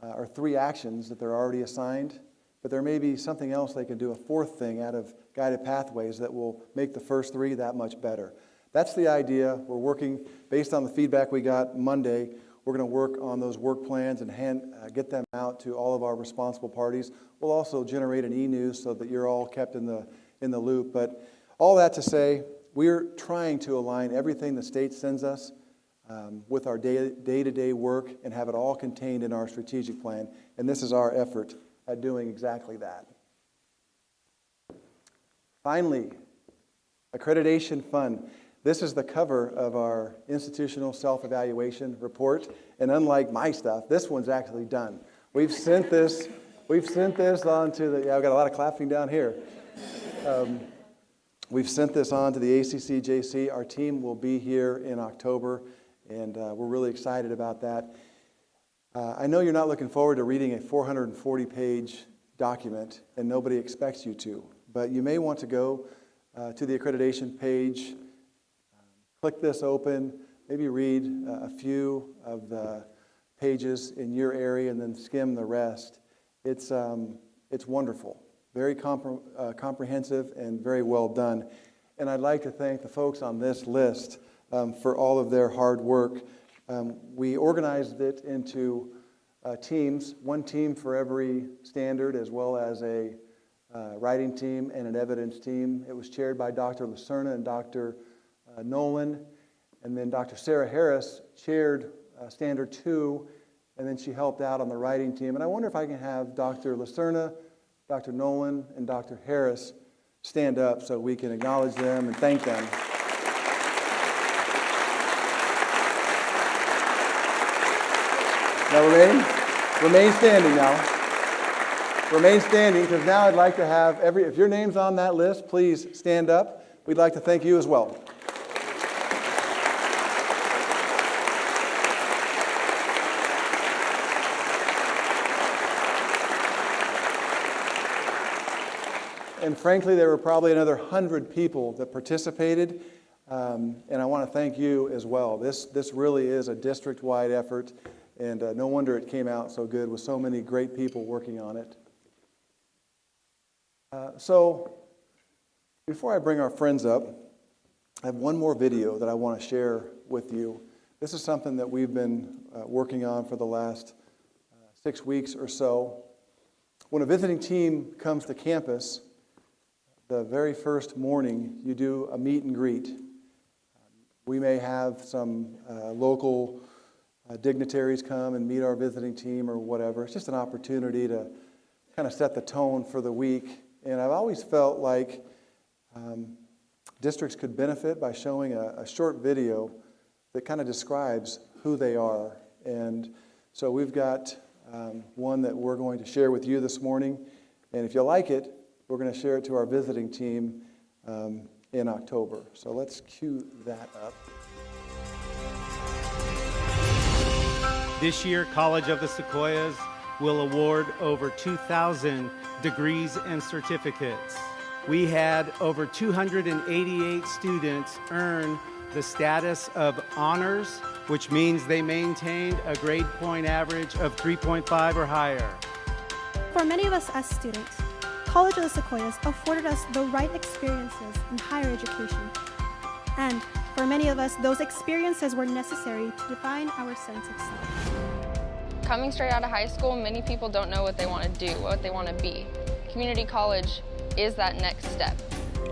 or 3 actions that they're already assigned, but there may be something else they can do, a 4th thing out of guided pathways that will make the first 3 that much better. That's the idea. We're working based on the feedback we got Monday. We're going to work on those work plans and get them out to all of our responsible parties. We'll also generate an e-news so that you're all kept in the loop. But all that to say, we're trying to align everything the state sends us with our day-to-day work and have it all contained in our strategic plan. And this is our effort at doing exactly that. Finally, accreditation fund. This is the cover of our institutional self-evaluation report. And unlike my stuff, this one's actually done. We've sent this on to the, I've got a lot of clapping down here. We've sent this on to the ACCJC. Our team will be here in October, and we're really excited about that. I know you're not looking forward to reading a 440-page document, and nobody expects you to, but you may want to go to the accreditation page, click this open, maybe read a few of the pages in your area, and then skim the rest. It's wonderful. Very comprehensive and very well done. And I'd like to thank the folks on this list for all of their hard work. We organized it into teams, one team for every standard, as well as a writing team and an evidence team. It was chaired by Dr. Lucerna and Dr. Nolan. And then Dr. Sarah Harris chaired Standard 2, and then she helped out on the writing team. And I wonder if I can have Dr. Lucerna, Dr. Nolan, and Dr. Harris stand up so we can acknowledge them and thank them. Now remain standing now. Remain standing, because now I'd like to have if your name's on that list, please stand up. We'd like to thank you as well. And frankly, there were probably another 100 people that participated, and I want to thank you as well. This really is a district-wide effort, and no wonder it came out so good with so many great people working on it. So, before I bring our friends up, I have one more video that I want to share with you. This is something that we've been working on for the last 6 weeks or so. When a visiting team comes to campus, the very first morning, you do a meet and greet. We may have some local dignitaries come and meet our visiting team or whatever. It's just an opportunity to kind of set the tone for the week. And I've always felt like districts could benefit by showing a short video that kind of describes who they are. And so we've got one that we're going to share with you this morning. And if you like it, we're going to share it to our visiting team in October. So let's cue that up. This year, College of the Sequoias will award over 2,000 degrees and certificates. We had over 288 students earn the status of honors, which means they maintained a grade point average of 3.5 or higher. For many of us as students, College of the Sequoias afforded us the right experiences in higher education. And for many of us, those experiences were necessary to define our sense of self. Coming straight out of high school, many people don't know what they want to do, what they want to be. Community college is that next step.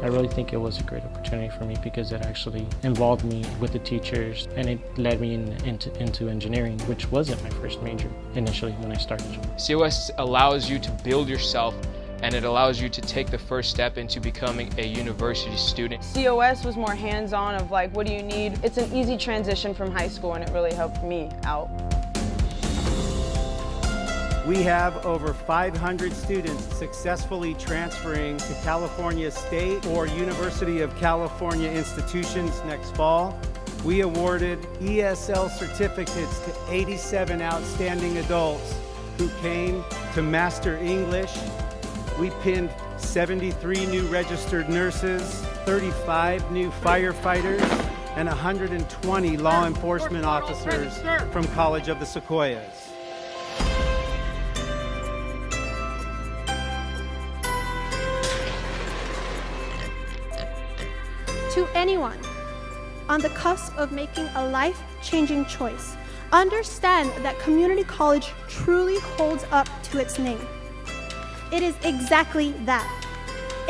I really think it was a great opportunity for me because it actually involved me with the teachers, and it led me into engineering, which wasn't my first major initially when I started. COS allows you to build yourself, and it allows you to take the first step into becoming a university student. COS was more hands-on of like, what do you need? It's an easy transition from high school, and it really helped me out. We have over 500 students successfully transferring to California State or University of California institutions next fall. We awarded ESL certificates to 87 outstanding adults who came to master English. We pinned 73 new registered nurses, 35 new firefighters, and 120 law enforcement officers from College of the Sequoias. To anyone on the cusp of making a life-changing choice, understand that community college truly holds up to its name. It is exactly that,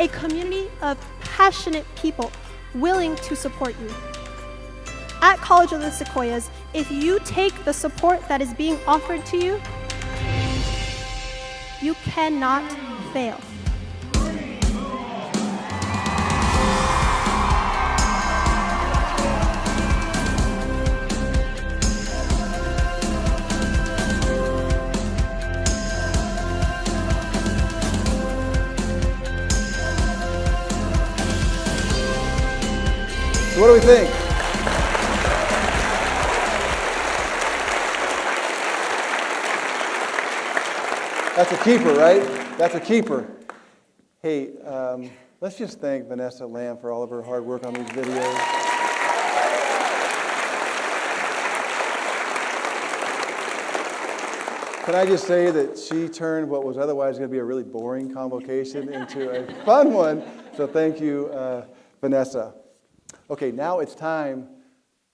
a community of passionate people willing to support you. At College of the Sequoias, if you take the support that is being offered to you, you cannot fail. So what do we think? That's a keeper, right? That's a keeper. Hey, let's just thank Vanessa Lamb for all of her hard work on these videos. Can I just say that she turned what was otherwise going to be a really boring convocation into a fun one. So thank you, Vanessa. Okay, now it's time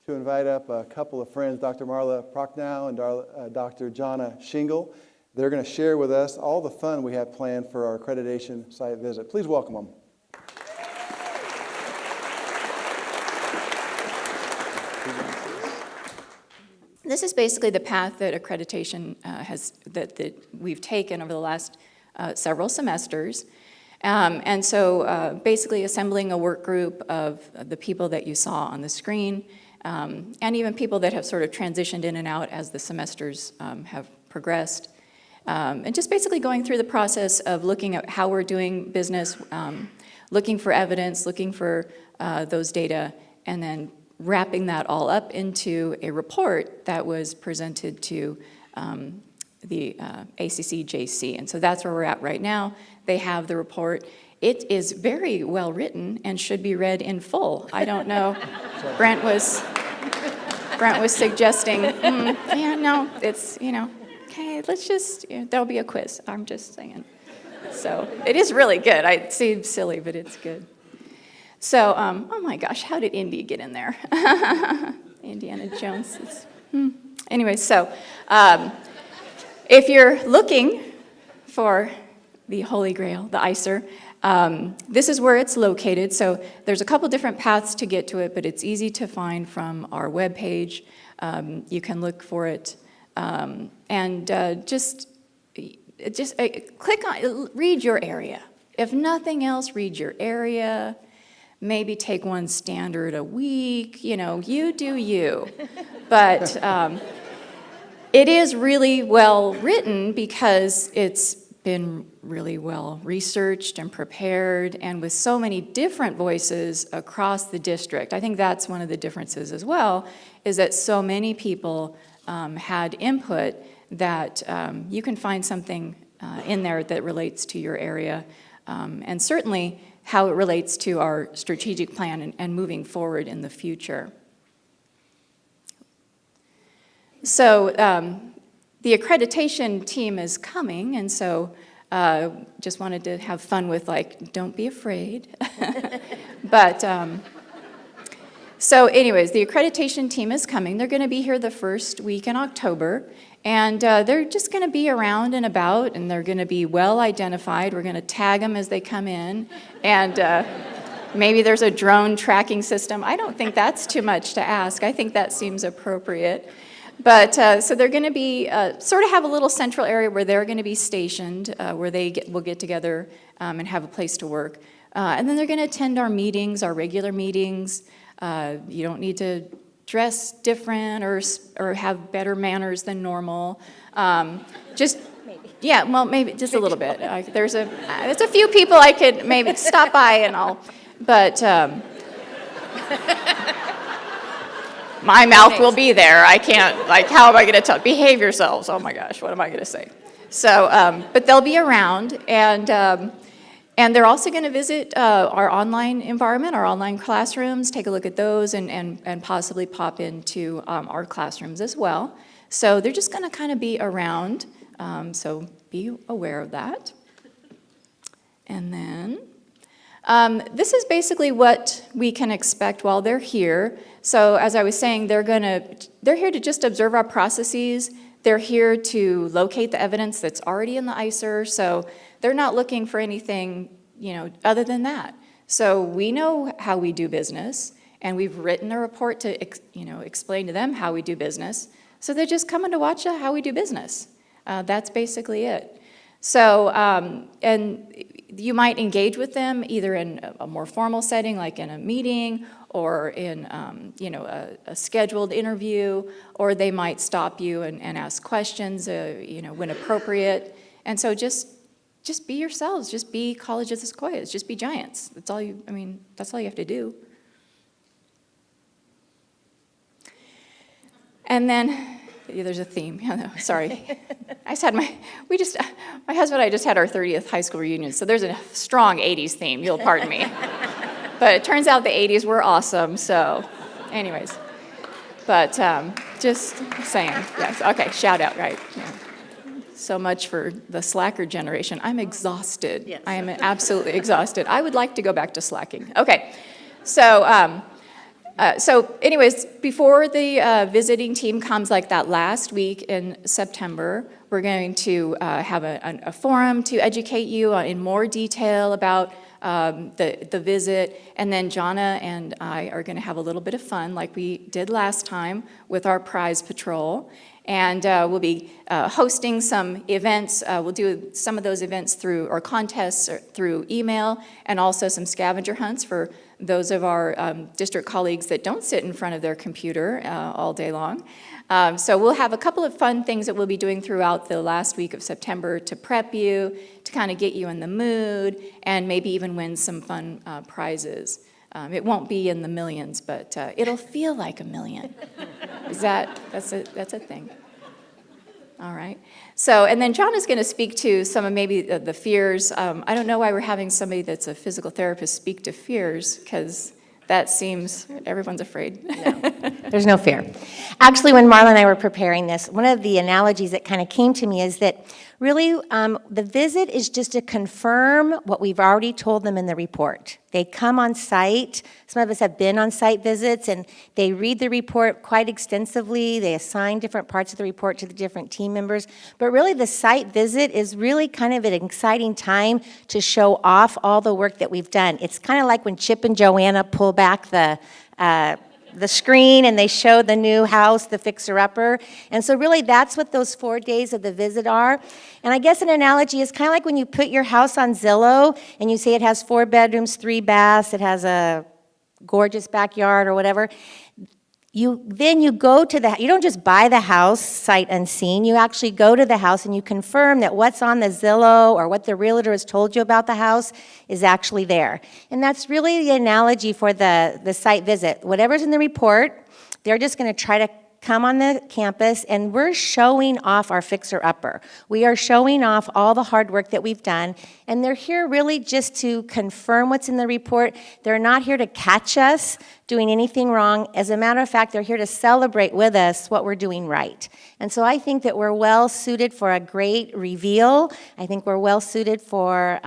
to invite up a couple of friends, Dr. Marla Prochnow and Dr. Jonna Shingle. They're going to share with us all the fun we have planned for our accreditation site visit. Please welcome them. This is basically the path that accreditation that we've taken over the last several semesters. And so basically assembling a work group of the people that you saw on the screen, and even people that have sort of transitioned in and out as the semesters have progressed. And just basically going through the process of looking at how we're doing business, looking for evidence, looking for those data, and then wrapping that all up into a report that was presented to the ACCJC. And so that's where we're at right now. They have the report. It is very well written and should be read in full. I don't know. Brent was suggesting, yeah, no, it's, okay, let's just, there'll be a quiz. I'm just saying. So it is really good. It seems silly, but it's good. So, oh my gosh, how did Indy get in there? Indiana Jones. Anyway, so if you're looking for the Holy Grail, the ICER, this is where it's located. So there's a couple different paths to get to it, but it's easy to find from our webpage. You can look for it. And just click on, read your area. If nothing else, read your area. Maybe take one standard a week. You do you. But it is really well written because it's been really well researched and prepared, and with so many different voices across the district. I think that's one of the differences as well, is that so many people had input that you can find something in there that relates to your area, and certainly how it relates to our strategic plan and moving forward in the future. So the accreditation team is coming, and so just wanted to have fun with, don't be afraid. But so anyways, the accreditation team is coming. They're going to be here the first week in October, and they're just going to be around and about, and they're going to be well identified. We're going to tag them as they come in, and maybe there's a drone tracking system. I don't think that's too much to ask. I think that seems appropriate. But so they're going to be sort of have a little central area where they're going to be stationed, where will get together and have a place to work. And then they're going to attend our meetings, our regular meetings. You don't need to dress different or have better manners than normal. Just maybe. Yeah, well, maybe just a little bit. There's a few people I could maybe stop by and all, but. My mouth will be there. I can't, how am I going to tell? Behave yourselves. Oh my gosh, what am I going to say? So, but they'll be around, and they're also going to visit our online environment, our online classrooms, take a look at those, and possibly pop into our classrooms as well. So they're just going to kind of be around, so be aware of that. And then this is basically what we can expect while they're here. So as I was saying, they're here to just observe our processes. They're here to locate the evidence that's already in the ICER. So they're not looking for anything, other than that. So we know how we do business, and we've written a report to explain to them how we do business. So they're just coming to watch how we do business. That's basically it. So, and you might engage with them either in a more formal setting, like in a meeting, or in a scheduled interview, or they might stop you and ask questions, when appropriate. And so just be yourselves. Just be College of the Sequoias. Just be giants. That's all you have to do. And then, there's a theme. Sorry. My husband and I just had our 30th high school reunion, so there's a strong 80s theme, you'll pardon me. But it turns out the 80s were awesome, so anyways. But just saying, yes, okay, shout out, right? Yeah. So much for the slacker generation. I'm exhausted. Yes. I am absolutely exhausted. I would like to go back to slacking. Okay, so anyways, before the visiting team comes like that last week in September, we're going to have a forum to educate you in more detail about the visit, and then Jonna and I are going to have a little bit of fun like we did last time with our prize patrol, and we'll be hosting some events. We'll do some of those events or contests through email, and also some scavenger hunts for those of our district colleagues that don't sit in front of their computer all day long. So we'll have a couple of fun things that we'll be doing throughout the last week of September to prep you, to kind of get you in the mood, and maybe even win some fun prizes. It won't be in the millions, but it'll feel like $1 million. That's a thing. All right. So, and then John is going to speak to some of maybe the fears. I don't know why we're having somebody that's a physical therapist speak to fears, because that seems, everyone's afraid. No, there's no fear. Actually, when Marla and I were preparing this, one of the analogies that kind of came to me is that really the visit is just to confirm what we've already told them in the report. They come on site. Some of us have been on site visits, and they read the report quite extensively. They assign different parts of the report to the different team members. But really, the site visit is really kind of an exciting time to show off all the work that we've done. It's kind of like when Chip and Joanna pull back the screen and they show the new house, the fixer-upper. And so really that's what those 4 days of the visit are. And I guess an analogy is kind of like when you put your house on Zillow and you say it has 4 bedrooms, 3 baths, it has a gorgeous backyard or whatever. You go to you don't just buy the house sight unseen, you actually go to the house and you confirm that what's on the Zillow or what the realtor has told you about the house is actually there. And that's really the analogy for the site visit. Whatever's in the report, they're just going to try to come on the campus, and we're showing off our fixer-upper. We are showing off all the hard work that we've done, and they're here really just to confirm what's in the report. They're not here to catch us doing anything wrong. As a matter of fact, they're here to celebrate with us what we're doing right. And so I think that we're well suited for a great reveal. I think we're well suited for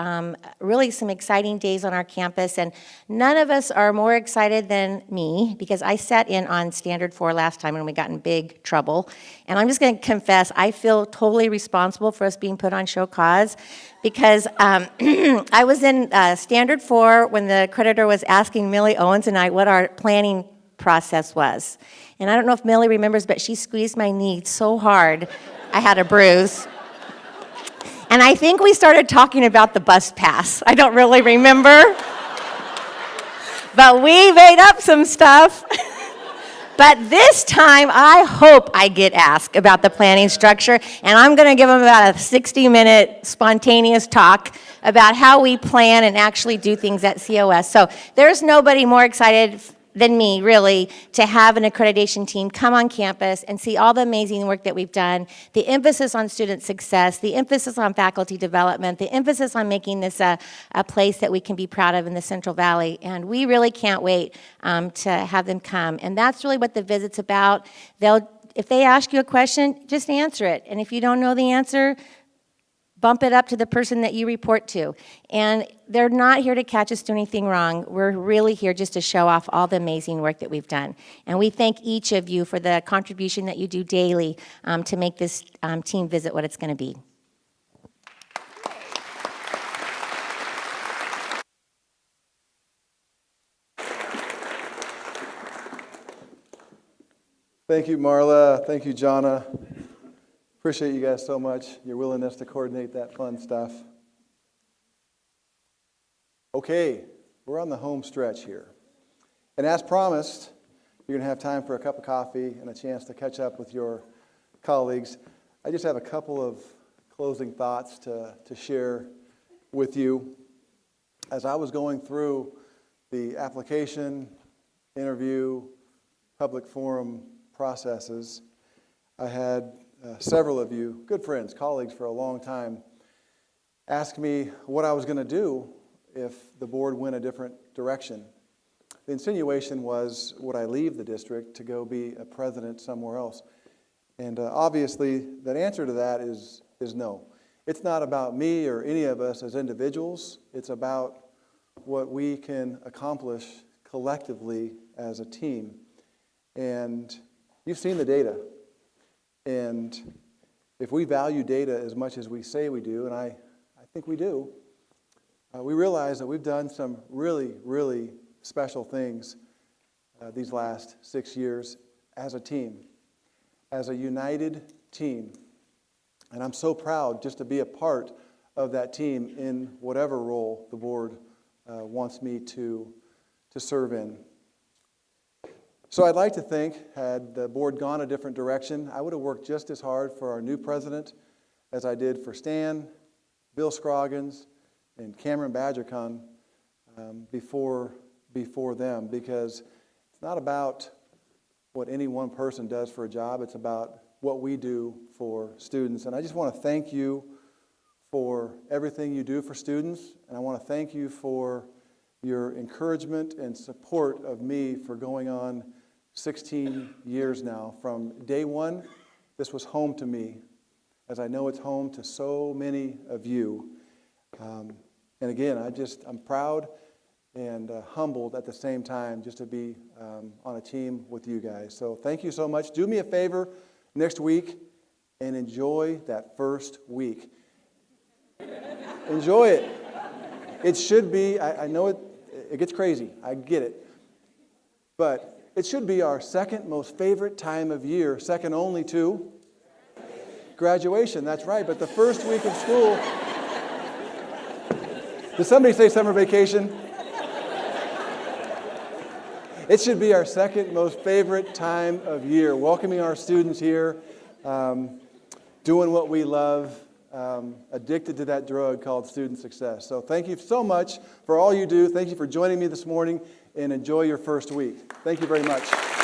really some exciting days on our campus, and none of us are more excited than me, because I sat in on Standard 4 last time and we got in big trouble. And I'm just going to confess, I feel totally responsible for us being put on show cause, because I was in Standard 4 when the creditor was asking Millie Owens and I what our planning process was. And I don't know if Millie remembers, but she squeezed my knee so hard I had a bruise. And I think we started talking about the bus pass. I don't really remember. But we made up some stuff. But this time, I hope I get asked about the planning structure, and I'm going to give them about a 60-minute spontaneous talk about how we plan and actually do things at COS. So there's nobody more excited than me, really, to have an accreditation team come on campus and see all the amazing work that we've done, the emphasis on student success, the emphasis on faculty development, the emphasis on making this a place that we can be proud of in the Central Valley. And we really can't wait to have them come. And that's really what the visit's about. If they ask you a question, just answer it. And if you don't know the answer, bump it up to the person that you report to. And they're not here to catch us doing anything wrong. We're really here just to show off all the amazing work that we've done. And we thank each of you for the contribution that you do daily to make this team visit what it's going to be. Thank you, Marla. Thank you, Jonna. Appreciate you guys so much, your willingness to coordinate that fun stuff. Okay, we're on the home stretch here. And as promised, you're going to have time for a cup of coffee and a chance to catch up with your colleagues. I just have a couple of closing thoughts to share with you. As I was going through the application, interview, public forum processes, I had several of you, good friends, colleagues for a long time, ask me what I was going to do if the board went a different direction. The insinuation was, would I leave the district to go be a president somewhere else? And obviously, the answer to that is no. It's not about me or any of us as individuals. It's about what we can accomplish collectively as a team. And you've seen the data. And if we value data as much as we say we do, and I think we do, we realize that we've done some really, really special things these last 6 years as a team, as a united team. And I'm so proud just to be a part of that team in whatever role the board wants me to serve in. So I'd like to think, had the board gone a different direction, I would have worked just as hard for our new president as I did for Stan, Bill Scroggins, and Cameron Badgercon before them, because it's not about what any one person does for a job, it's about what we do for students. And I just want to thank you for everything you do for students, and I want to thank you for your encouragement and support of me for going on 16 years now. From day one, this was home to me, as I know it's home to so many of you. And again, I'm proud and humbled at the same time just to be on a team with you guys. So thank you so much. Do me a favor next week and enjoy that first week. Enjoy it. It should be, I know it gets crazy, I get it. But it should be our second most favorite time of year, second only to graduation, that's right. But the first week of school, did somebody say summer vacation? It should be our second most favorite time of year, welcoming our students here, doing what we love, addicted to that drug called student success. So thank you so much for all you do. Thank you for joining me this morning, and enjoy your first week. Thank you very much.